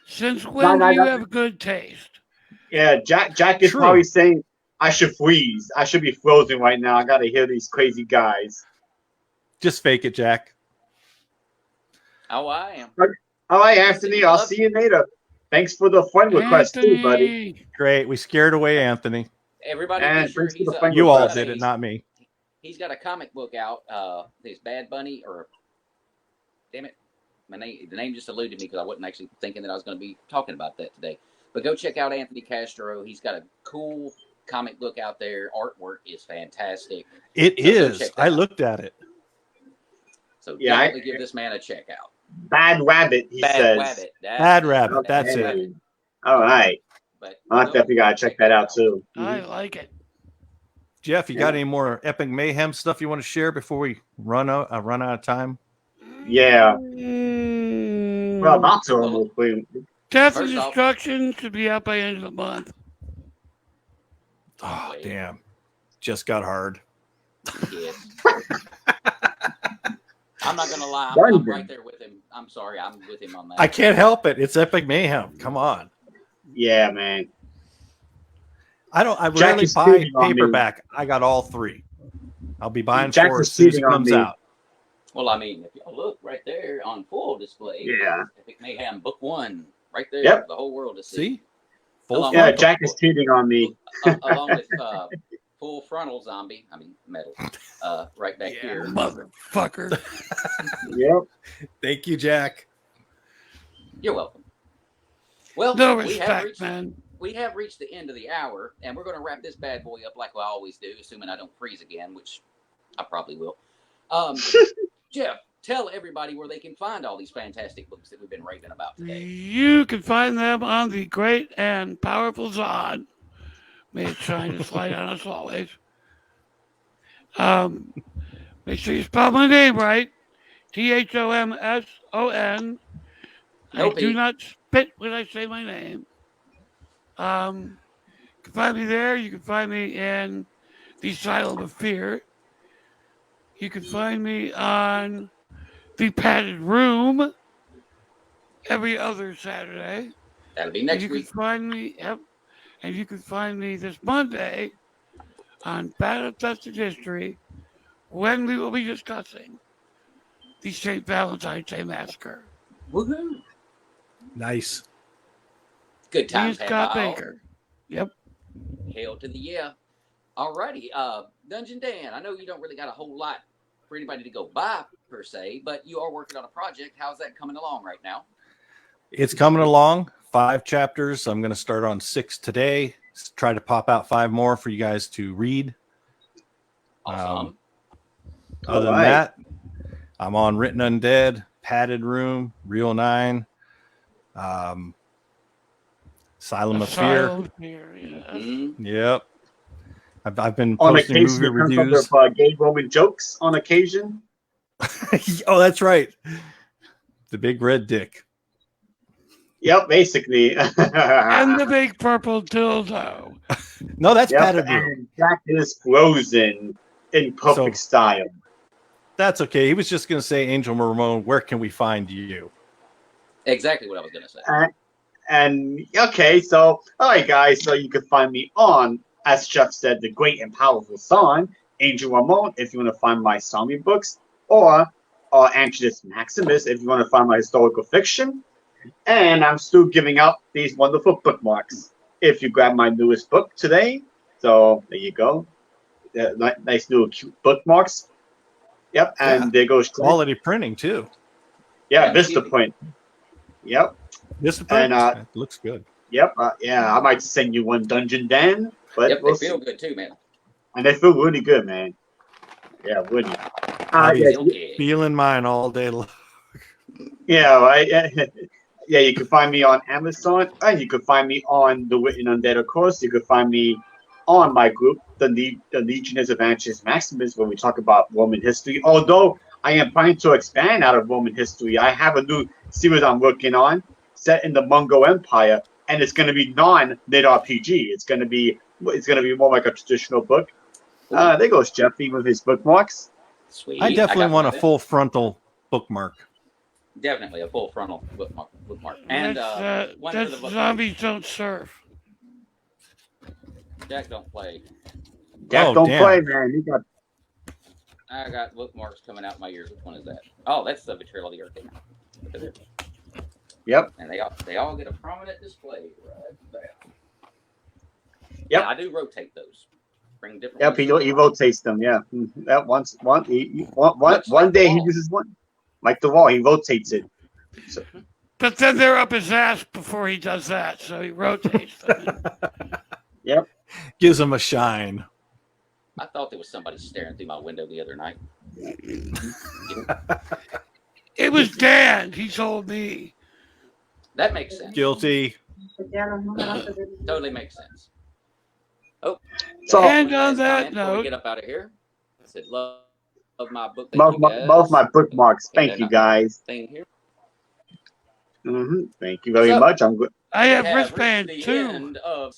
Since when do you have good taste? Yeah, Jack is probably saying, I should freeze. I should be frozen right now. I got to hear these crazy guys. Just fake it, Jack. Oh, I am. All right, Anthony. I'll see you later. Thanks for the friend request too, buddy. Great. We scared away Anthony. Everybody, And be sure thanks for the friend You all request. did it, not me. He's got a comic book out. This Bad Bunny, or damn it, The name just eluded me because I wasn't actually thinking that I was going to be talking about that today. But go check out Anthony Castro. He's got a cool comic book out there. Artwork is fantastic. It is. I looked at it. So definitely give this man a check out. Bad Rabbit, he says. Bad Rabbit. That's it. All right. But I definitely got to check that out, too. I like it. Jeff, you got any more Epic Mayhem stuff you want to share before we run out of time? Yeah. Well, not terrible. Death and Destruction should be out by end of the month. Oh, damn. Just got hard. Yes. I'm not going to lie. I'm right there with him. I'm sorry. I'm with him on that. I can't help it. It's Epic Mayhem. Come on. Yeah, man. I rarely buy paperback. I got all 3. I'll be buying 4 as soon as it comes out. Well, I mean, if you look right there on full display, Epic Mayhem Book 1, right there, the whole world to see. Jack is cheating on me. Along with full frontal zombie, metal, right back here. Motherfucker. Yep. Thank you, Jack. You're welcome. Well, no respect, man. We have reached the end of the hour, and we're going to wrap this bad boy up like I always do, assuming I don't freeze again, which I probably will. Jeff, tell everybody where they can find all these fantastic books that we've been raving about today. You can find them on the great and powerful Zod. May it shine its light on us always. Make sure you spell my name right. Thomson. I do not spit when I say my name. You can find me there. You can find me in the Asylum of Fear. You can find me on the Padded Room every other Saturday. That'll be next week. You can find me, and you can find me this Monday on Battle Tested History when we will be discussing the St. Valentine's Day Massacre. Woohoo! Nice. Good times. Scott Baker. Yep. Hail to the yeah. Alrighty. Dungeondan, I know you don't really got a whole lot for anybody to go buy per se, but you are working on a project. How's that coming along right now? It's coming along. 5 chapters. I'm going to start on 6 today. Try to pop out 5 more for you guys to read. Awesome. Other than that, I'm on Written Undead, Padded Room, Real 9, Asylum of Fear. Yep. I've been posting movie reviews. Gay Roman jokes on occasion. Oh, that's right. The big red dick. Yep, basically. And the big purple dildo. No, that's Padded Room. And Jack is frozen in perfect style. That's okay. He was just going to say, Angel Ramon, where can we find you? Exactly what I was going to say. All right, guys. So you can find me on, as Jeff said, the great and powerful song, Angel Ramon, if you want to find my zombie books, or Angelus Maximus, if you want to find my historical fiction. And I'm still giving out these wonderful bookmarks. If you grab my newest book today, so there you go. Nice little cute bookmarks. Yep, and there goes quality printing too. Yeah, Vistaprint. Yep. Vistaprint. And it looks good. Yep. I might send you one, Dungeondan. But yep, they feel good too, man. And they feel really good, man. Yeah, wouldn't you? Feeling mine all day long. Yeah, right. Yeah, you can find me on Amazon, and you can find me on The Written Undead, of course. You can find me on my group, the Legionnaires of Angelus Maximus, where we talk about Roman history. Although I am planning to expand out of Roman history, I have a new series I'm working on set in the Mongol Empire, and it's going to be non-mid RPG. It's going to be more like a traditional book. There goes Jeffy with his bookmarks. Sweet. I definitely want a full frontal bookmark. Definitely a full frontal bookmark. And one for the book. Zombies don't surf. Jack don't play. Jack don't play, man. I got bookmarks coming out my ears. Which one is that? Oh, that's the Betrayal of the Earth. Look at it. Yep. And they all get a prominent display right there. Yep. And I do rotate those. Bring different. Yep, he rotates them. Yeah. That one day he uses one, like the wall. He rotates it. But then they're up his ass before he does that, so he rotates them. Yep. Gives him a shine. I thought there was somebody staring through my window the other night. It was Dan. He told me. That makes sense. Guilty. Totally makes sense. Oh, So- And on that before we note, get up out of here, I said love my book. Thank Both you, my, guys. both my bookmarks. And Thank then you, guys. Thing here. Thank you very So- much. I'm good. I have We have wristband reached the too. end of.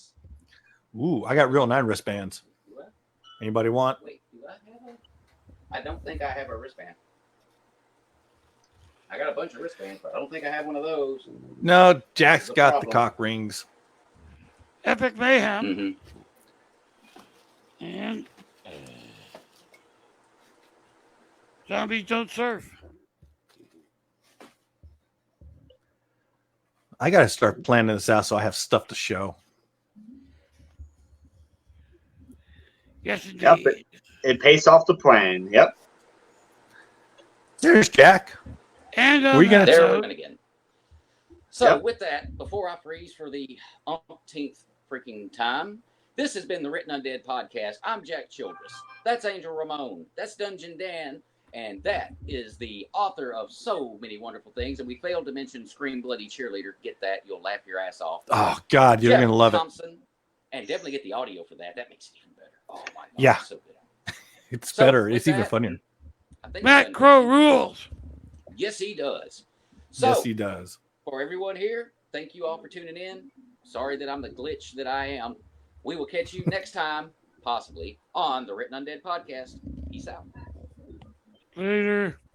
Ooh, I got real 9 wristbands. What? Anybody want? Wait, do I have a? I don't think I have a wristband. I got a bunch of wristbands, but I don't think I have one of those. No, Jack's The got the problem. cock rings. Epic Mayhem. Mm-hmm. And Zombies Don't Surf. I got to start planning this out so I have stuff to show. Yes, indeed. Yep, it pays off the plan. Yep. There's Jack. And Were you gonna that There note, we go again. So Yep. with that, before I freeze for the umpteenth freaking time, this has been the Written Undead Podcast. I'm Jack Childress. That's Angel Ramon. That's Dungeon Dan. And that is the author of so many wonderful things. And we failed to mention Scream Bloody Cheerleader. Get that. You'll laugh your ass off. Oh, God, you're Jeff going to love it. Thomson. And definitely get the audio for that. That makes it even better. Oh, my God. Yeah. It's so good. It's So, better. with It's even that, funnier. I think Matt we're done. Crow rules. Yes, he does. So, Yes, he does. for everyone here, thank you all for tuning in. Sorry that I'm the glitch that I am. We will catch you next time, possibly, on the Written Undead Podcast. Peace out. Later.